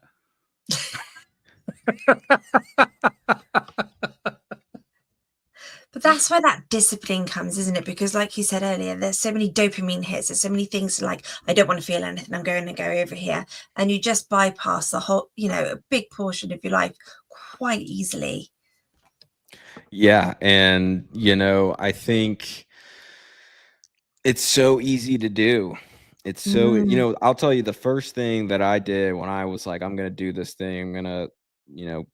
But that's where that discipline comes, isn't it? Because like you said earlier, there's so many dopamine hits. There's so many things like, I don't want to feel anything. I'm going to go over here. And you just bypass the whole, a big portion of your life quite easily. Yeah. And, I think it's so easy to do. It's so, I'll tell you the first thing that I did when I was like, I'm going to do this thing, I'm going to,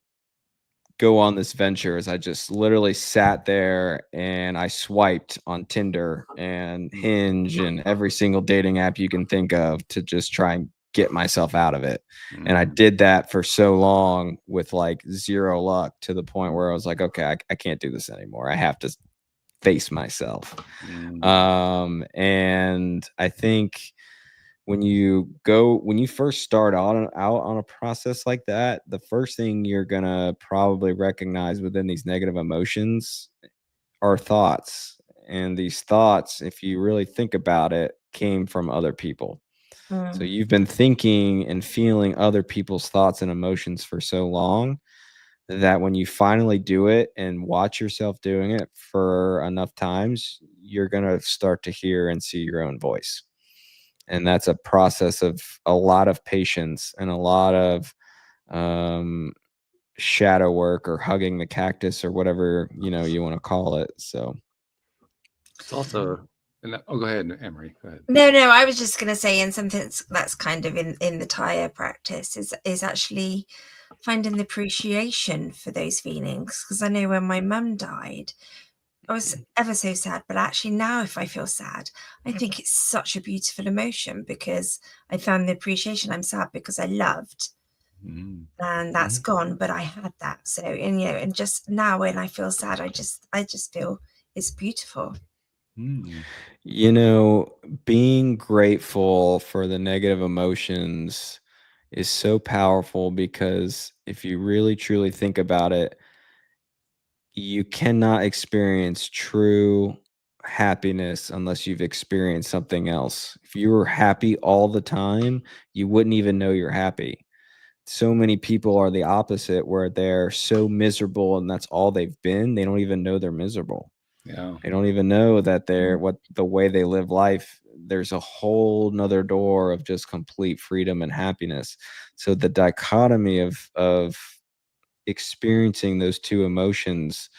go on this venture, is I just literally sat there and I swiped on Tinder and Hinge and every single dating app you can think of to just try and get myself out of it. And I did that for so long with like zero luck, to the point where I was like, okay, I can't do this anymore. I have to face myself. And I think when you first start out on a process like that, the first thing you're gonna probably recognize within these negative emotions are thoughts. And these thoughts, if you really think about it, came from other people. So you've been thinking and feeling other people's thoughts and emotions for so long that when you finally do it and watch yourself doing it for enough times, you're gonna start to hear and see your own voice. And that's a process of a lot of patience and a lot of shadow work, or hugging the cactus, or whatever you want to call it. So it's also, go ahead, Emery. Go ahead. No, I was just going to say, and something that's kind of in the tire practice is actually finding the appreciation for those feelings. Because I know when my mum died, I was ever so sad, but actually now if I feel sad, I think it's such a beautiful emotion, because I found the appreciation. I'm sad because I loved, and that's gone, but I had that. So, and just now when I feel sad, I just feel it's beautiful. Being grateful for the negative emotions is so powerful, because if you really truly think about it, you cannot experience true happiness unless you've experienced something else. If you were happy all the time, you wouldn't even know you're happy. So many people are the opposite, where they're so miserable and that's all they've been. They don't even know they're miserable. Yeah. They don't even know that the way they live life, there's a whole nother door of just complete freedom and happiness. So the dichotomy of experiencing those two emotions,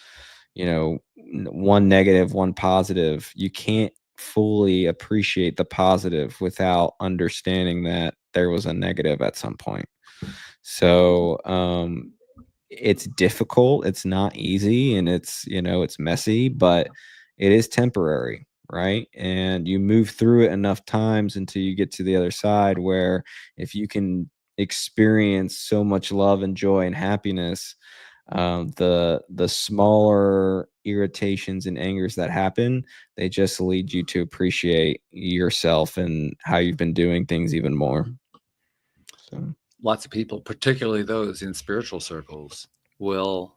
one negative, one positive, you can't fully appreciate the positive without understanding that there was a negative at some point. So it's difficult, it's not easy, and it's messy, but it is temporary, right? And you move through it enough times until you get to the other side, where if you can experience so much love and joy and happiness, the smaller irritations and angers that happen, they just lead you to appreciate yourself and how you've been doing things even more. So lots of people, particularly those in spiritual circles, will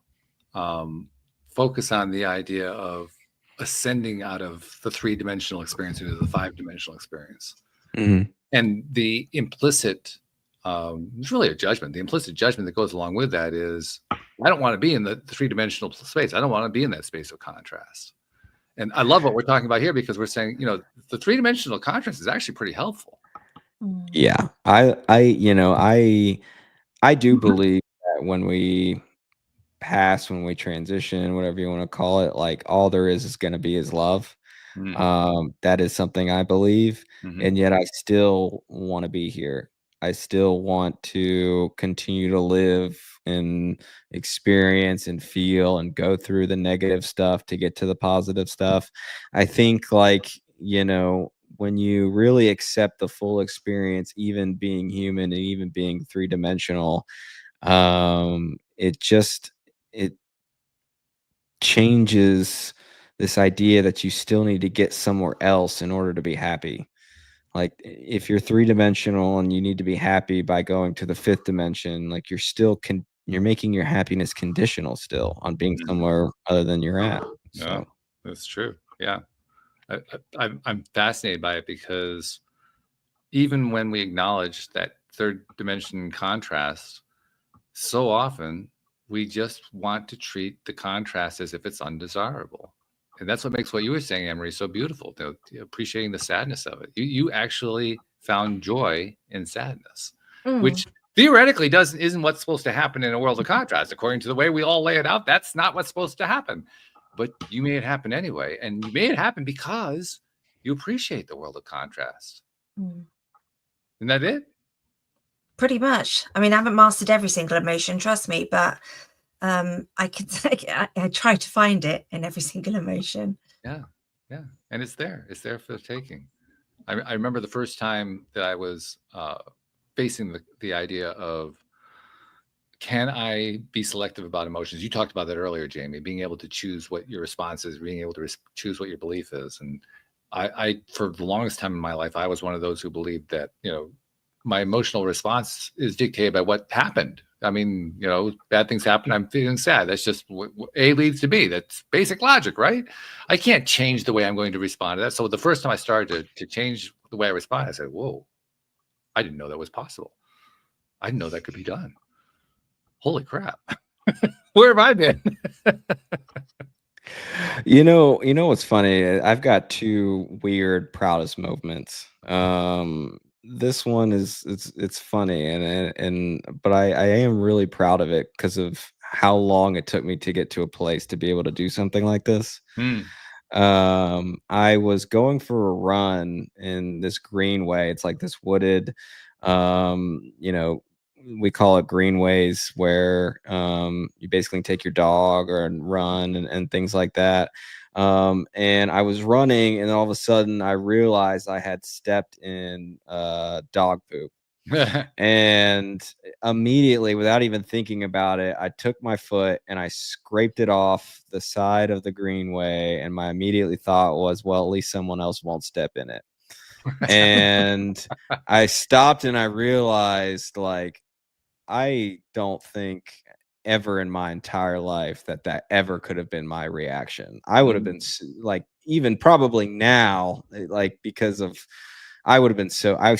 focus on the idea of ascending out of the 3-dimensional experience into the 5-dimensional experience. And the implicit, it's really a judgment. The implicit judgment that goes along with that is, I don't want to be in the 3-dimensional space. I don't want to be in that space of contrast. And I love what we're talking about here, because we're saying, the 3-dimensional contrast is actually pretty helpful. Yeah, I do believe that when we pass, when we transition, whatever you want to call it, like all there is going to be is love. That is something I believe, and yet I still want to be here. I still want to continue to live and experience and feel and go through the negative stuff to get to the positive stuff. I think, like, when you really accept the full experience, even being human and even being 3-dimensional, it changes this idea that you still need to get somewhere else in order to be happy. Like, if you're 3-dimensional and you need to be happy by going to the 5th dimension, like, you're making your happiness conditional still on being somewhere other than you're at. So. Yeah, that's true. Yeah. I'm fascinated by it, because even when we acknowledge that 3rd dimension contrast, so often we just want to treat the contrast as if it's undesirable. And that's what makes what you were saying, Emery, so beautiful, appreciating the sadness of it. You actually found joy in sadness, which theoretically isn't what's supposed to happen in a world of contrast. According to the way we all lay it out, that's not what's supposed to happen. But you made it happen anyway. And you made it happen because you appreciate the world of contrast. Mm. Isn't that it? Pretty much. I mean, I haven't mastered every single emotion, trust me, but I could I try to find it in every single emotion. Yeah, yeah, and it's there. It's there for the taking. I remember the first time that I was facing the idea of, can I be selective about emotions? You talked about that earlier, Jamie, being able to choose what your response is, being able to choose what your belief is. And I, for the longest time in my life, I was one of those who believed that, my emotional response is dictated by what happened. I mean, bad things happen, I'm feeling sad. That's just what A leads to B. That's basic logic, right? I can't change the way I'm going to respond to that. So the first time I started to change the way I respond, I said, whoa, I didn't know that was possible. I didn't know that could be done. Holy crap. Where have I been? What's funny? I've got two weird proudest moments. This one is it's funny, but I am really proud of it because of how long it took me to get to a place to be able to do something like this. I was going for a run in this greenway. It's like this wooded, we call it greenways, where you basically take your dog or run and things like that. And I was running, and all of a sudden I realized I had stepped in dog poop. And immediately, without even thinking about it, I took my foot and I scraped it off the side of the greenway. And my immediately thought was, well, at least someone else won't step in it. And I stopped and I realized, like, I don't think ever in my entire life that ever could have been my reaction. I would have been like, even probably now, like, because of, I would have been so I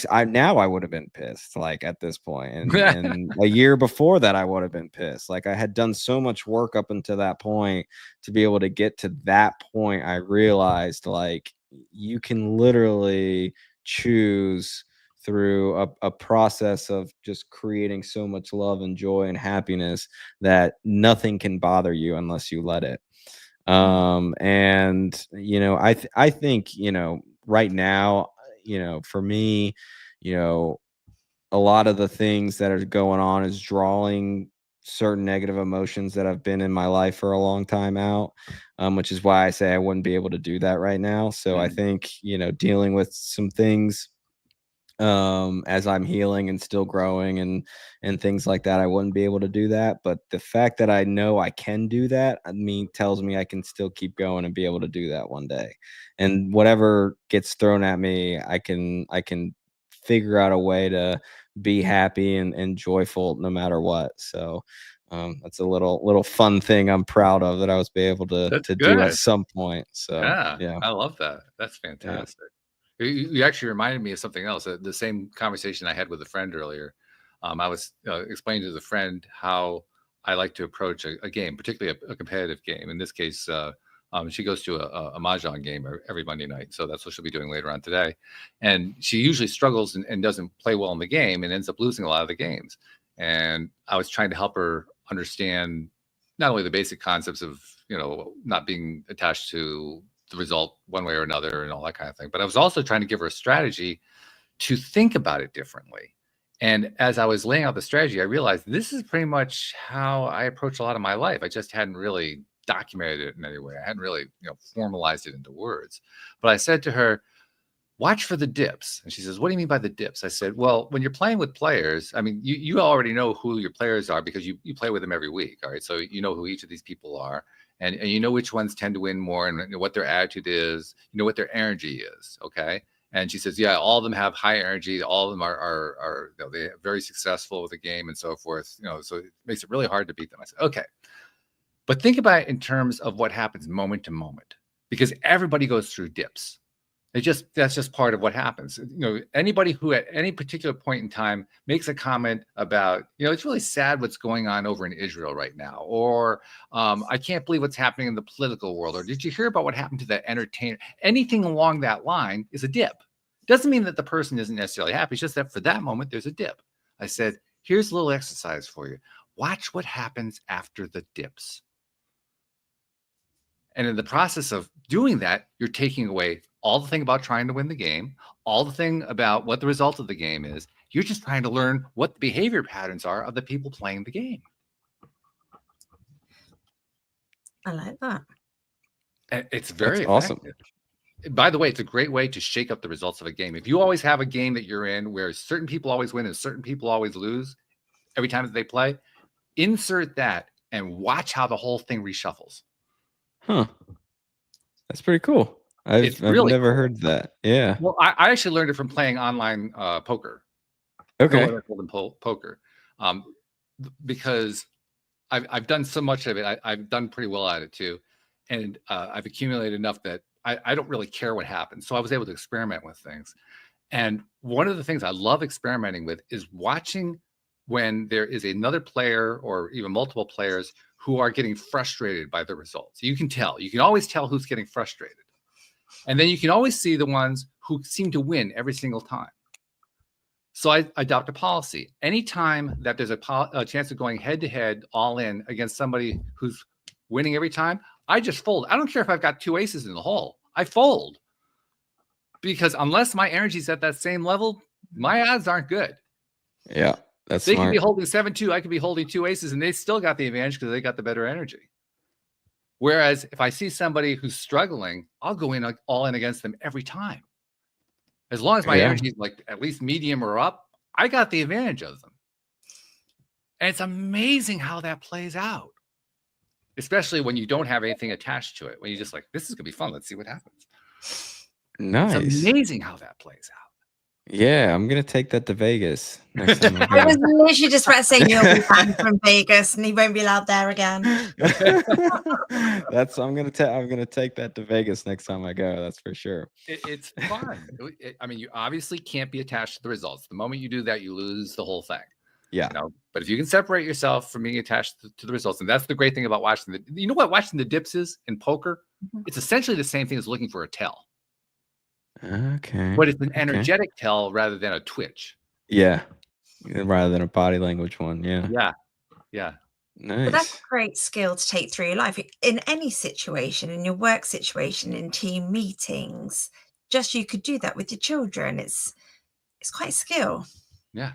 would have been pissed, like, at this point. And a year before that, I would have been pissed. Like, I had done so much work up until that point to be able to get to that point. I realized, like, you can literally choose through a process of just creating so much love and joy and happiness that nothing can bother you unless you let it. And I think, right now, for me, a lot of the things that are going on is drawing certain negative emotions that have been in my life for a long time out, which is why I say I wouldn't be able to do that right now. So I think, dealing with some things, as I'm healing and still growing and things like that, I wouldn't be able to do that. But the fact that I know I can do that, tells me I can still keep going and be able to do that one day. And whatever gets thrown at me, I can figure out a way to be happy and joyful no matter what. So that's a little fun thing I'm proud of that I was be able to That's do at good. some point. So Yeah, yeah. I love that. That's Yeah. fantastic. You actually reminded me of something else. The same conversation I had with a friend earlier. I was explaining to the friend how I like to approach a game, particularly a competitive game. In this case, she goes to a mahjong game every Monday night. So that's what she'll be doing later on today. And she usually struggles and doesn't play well in the game and ends up losing a lot of the games. And I was trying to help her understand not only the basic concepts of, not being attached to the result one way or another and all that kind of thing, but I was also trying to give her a strategy to think about it differently. And as I was laying out the strategy, I realized this is pretty much how I approach a lot of my life. I just hadn't really documented it in any way. I hadn't really, formalized it into words. But I said to her, watch for the dips. And she says, what do you mean by the dips? I said, well, when you're playing with players, I mean, you already know who your players are because you play with them every week. All right. So you know who each of these people are. And you know which ones tend to win more and what their attitude is, what their energy is. Okay. And she says, yeah, all of them have high energy. All of them are they're very successful with the game and so forth. So it makes it really hard to beat them. I said, okay. But think about it in terms of what happens moment to moment, because everybody goes through dips. That's just part of what happens. Anybody who at any particular point in time makes a comment about, it's really sad what's going on over in Israel right now, or I can't believe what's happening in the political world, or did you hear about what happened to that entertainer? Anything along that line is a dip. Doesn't mean that the person isn't necessarily happy. It's just that for that moment, there's a dip. I said, here's a little exercise for you. Watch what happens after the dips. And in the process of doing that, you're taking away all the thing about trying to win the game, all the thing about what the result of the game is. You're just trying to learn what the behavior patterns are of the people playing the game. I like that. And it's very awesome. By the way, it's a great way to shake up the results of a game. If you always have a game that you're in where certain people always win and certain people always lose every time that they play, insert that and watch how the whole thing reshuffles. Huh. That's pretty cool. I've really never cool. heard that. Yeah. Well, I actually learned it from playing online poker. Okay. No other than poker. Because I've done so much of it. I've done pretty well at it too. And I've accumulated enough that I don't really care what happens. So I was able to experiment with things. And one of the things I love experimenting with is watching when there is another player or even multiple players who are getting frustrated by the results. You can tell. You can always tell who's getting frustrated. And then you can always see the ones who seem to win every single time. So I adopt a policy. Anytime that there's a chance of going head-to-head all in against somebody who's winning every time, I just fold. I don't care if I've got 2 aces in the hole. I fold. Because unless my energy's at that same level, my odds aren't good. Yeah, that's They smart. could be holding 7-2. I could be holding 2 aces, and they still got the advantage because they got the better energy. Whereas if I see somebody who's struggling, I'll go in all in against them every time. As long as my energy is like at least medium or up, I got the advantage of them. And it's amazing how that plays out. Especially when you don't have anything attached to it. When you're just like, this is going to be fun. Let's see what happens. Nice. It's amazing how that plays out. Yeah, I'm going to take that to Vegas next time I go. I was literally just about to say you'll be banned from Vegas and he won't be allowed there again. I'm going to take that to Vegas next time I go. That's for sure. It's fun. I mean, you obviously can't be attached to the results. The moment you do that, you lose the whole thing. Yeah. You know? But if you can separate yourself from being attached to the results, and that's the great thing about watching you know what watching the dips is in poker? It's essentially the same thing as looking for a tell. Okay. But it's an energetic tell rather than a twitch. Yeah. Rather than a body language one. Yeah. Yeah. Yeah. Nice. Well, that's a great skill to take through your life in any situation, in your work situation, in team meetings. Just you could do that with your children. It's quite a skill. Yeah.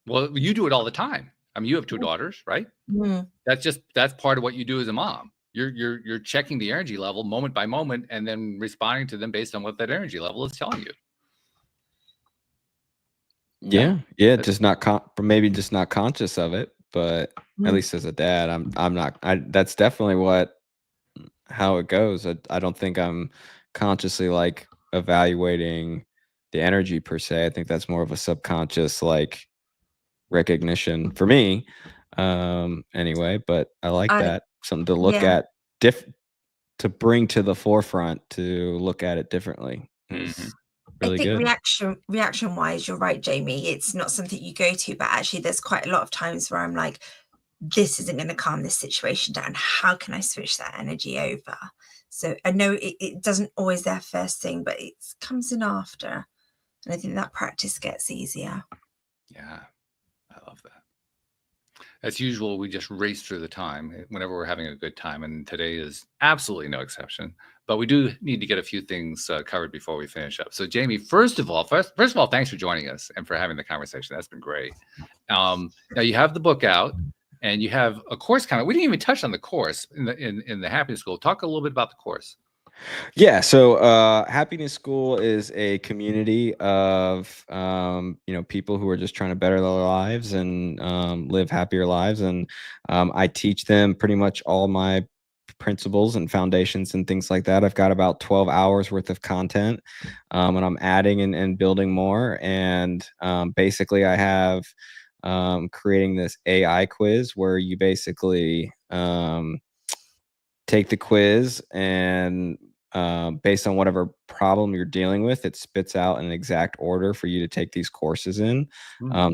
Well, you do it all the time. I mean, you have 2 daughters, right? Mm. That's part of what you do as a mom. You're checking the energy level moment by moment and then responding to them based on what that energy level is telling you. Yeah. Just maybe just not conscious of it, but at least as a dad, I'm not. That's definitely how it goes. I don't think I'm consciously like evaluating the energy per se. I think that's more of a subconscious like recognition for me. Anyway, but I like that. Something to look at, to bring to the forefront, to look at it differently. Really I think good. reaction wise, you're right, Jamie. It's not something you go to, but actually there's quite a lot of times where I'm like, this isn't going to calm this situation down. How can I switch that energy over? So I know it doesn't always there first thing, but it comes in after. And I think that practice gets easier. Yeah, I love that. As usual, we just race through the time whenever we're having a good time. And today is absolutely no exception. But we do need to get a few things covered before we finish up. So, Jamie, first of all, thanks for joining us and for having the conversation. That's been great. Now you have the book out and you have a course coming. We didn't even touch on the course in the Happiness School. Talk a little bit about the course. Yeah, so Happiness School is a community of people who are just trying to better their lives and live happier lives, and I teach them pretty much all my principles and foundations and things like that. I've got about 12 hours worth of content, and I'm adding and building more. And basically, I have creating this AI quiz where you basically take the quiz and based on whatever problem you're dealing with, it spits out an exact order for you to take these courses in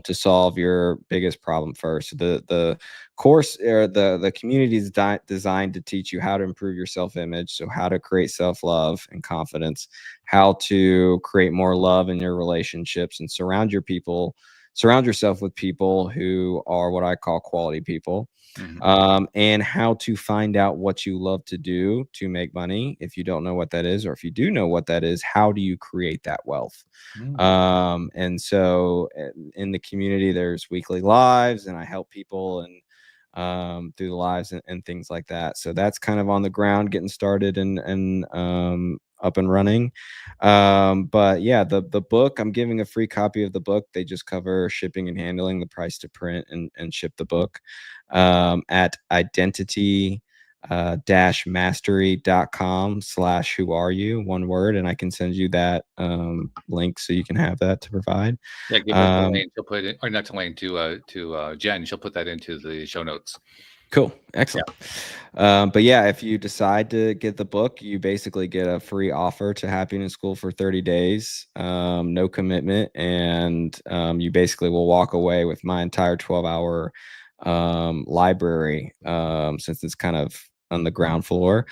to solve your biggest problem first. The course or the community is designed to teach you how to improve your self-image, so how to create self-love and confidence, how to create more love in your relationships and surround your people surround yourself with people who are what I call quality people. And how to find out what you love to do to make money. If you don't know what that is, or if you do know what that is, how do you create that wealth? And so in the community, there's weekly lives, and I help people and through the lives and things like that. So that's kind of on the ground, getting started and up and running. But yeah, the book, I'm giving a free copy of the book. They just cover shipping and handling, the price to print and ship the book at identity mastery.com/who are you, one word, and I can send you that link so you can have that to provide. Yeah, give it to Lane. She'll put it, or not to Lane, to Jen. She'll put that into the show notes. Cool. Excellent. But yeah, if you decide to get the book, you basically get a free offer to Happiness School for 30 days, no commitment. And you basically will walk away with my entire 12-hour library, since it's kind of on the ground floor,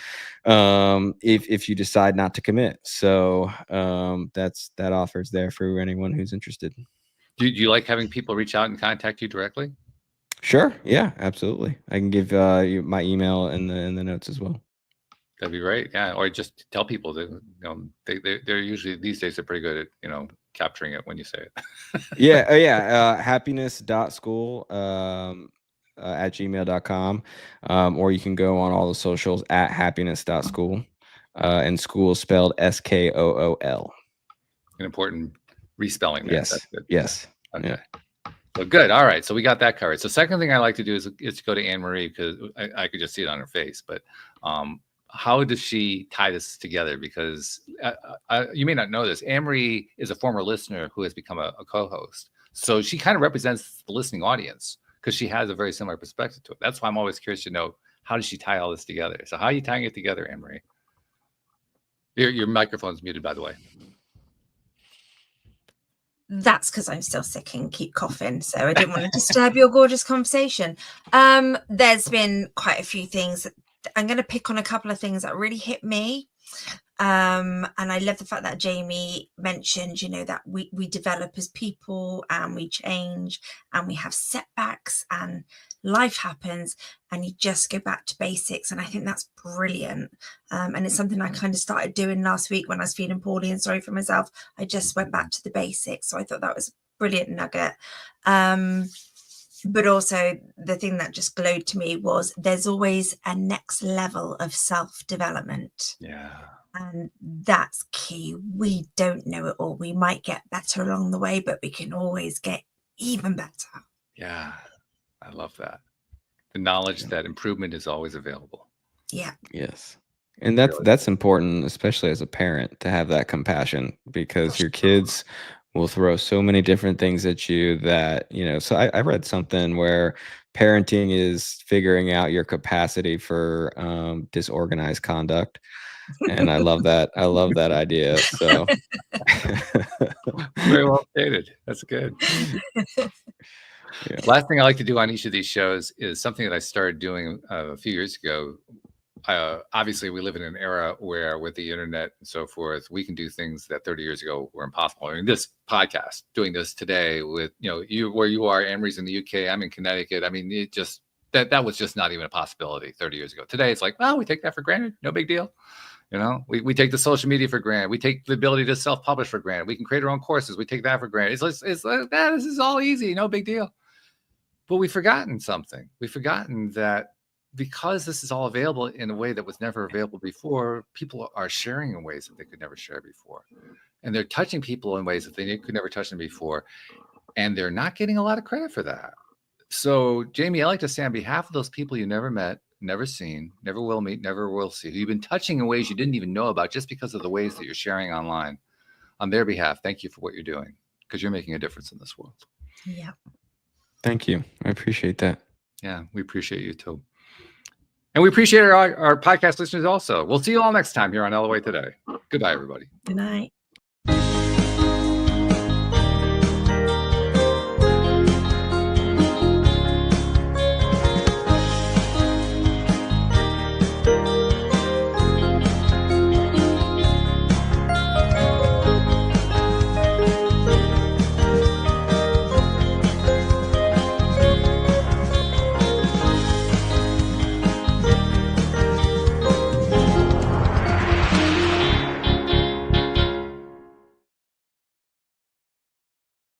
if you decide not to commit. So that offer's there for anyone who's interested. Do you like having people reach out and contact you directly? Sure. Yeah, absolutely. I can give you my email in the notes as well. That'd be great. Yeah, or just tell people that they're usually these days they're pretty good at capturing it when you say it. Yeah. Happiness.school at gmail.com, or you can go on all the socials at happiness.school, and school spelled SKOOL. An important respelling there. Yes. Yes. Okay. Yeah. So good. All right. So we got that covered. So second thing I like to do is to go to Anne-Marie, because I could just see it on her face. But how does she tie this together? Because you may not know this. Anne-Marie is a former listener who has become a co-host. So she kind of represents the listening audience because she has a very similar perspective to it. That's why I'm always curious to know, how does she tie all this together? So how are you tying it together, Anne-Marie? Your microphone's muted, by the way. That's because I'm still sick and keep coughing, so I didn't want to disturb your gorgeous conversation. There's been quite a few things. I'm going to pick on a couple of things that really hit me. And I love the fact that Jamie mentioned, that we develop as people, and we change, and we have setbacks, and life happens, and you just go back to basics. And I think that's brilliant. And it's something I kind of started doing last week when I was feeling poorly and sorry for myself. I just went back to the basics. So I thought that was a brilliant nugget. But also the thing that just glowed to me was there's always a next level of self-development. Yeah. And that's key. We don't know it all. We might get better along the way, but we can always get even better. Yeah. I love that. The knowledge that improvement is always available. Yeah. Yes. And that's important, especially as a parent, to have that compassion, because your kids will throw so many different things at you that, so I read something where parenting is figuring out your capacity for disorganized conduct. And I love that. I love that idea. So very well stated. That's good. Yeah. Last thing I like to do on each of these shows is something that I started doing a few years ago. Obviously, we live in an era where, with the internet and so forth, we can do things that 30 years ago were impossible. I mean, this podcast, doing this today with you, where you are, Anne-Marie's in the UK, I'm in Connecticut. I mean, it just that was just not even a possibility 30 years ago. Today, it's like, well, we take that for granted. No big deal. We take the social media for granted. We take the ability to self-publish for granted. We can create our own courses. We take that for granted. It's like that. This is all easy. No big deal. But we've forgotten something. We've forgotten that because this is all available in a way that was never available before, people are sharing in ways that they could never share before. And they're touching people in ways that they could never touch them before. And they're not getting a lot of credit for that. So, Jamie, I like to say on behalf of those people you never met, never seen, never will meet, never will see, who you've been touching in ways you didn't even know about just because of the ways that you're sharing online, on their behalf, thank you for what you're doing, because you're making a difference in this world. Yeah. Thank you. I appreciate that. Yeah, we appreciate you too. And we appreciate our podcast listeners also. We'll see you all next time here on LOA Today. Goodbye, everybody. Good night.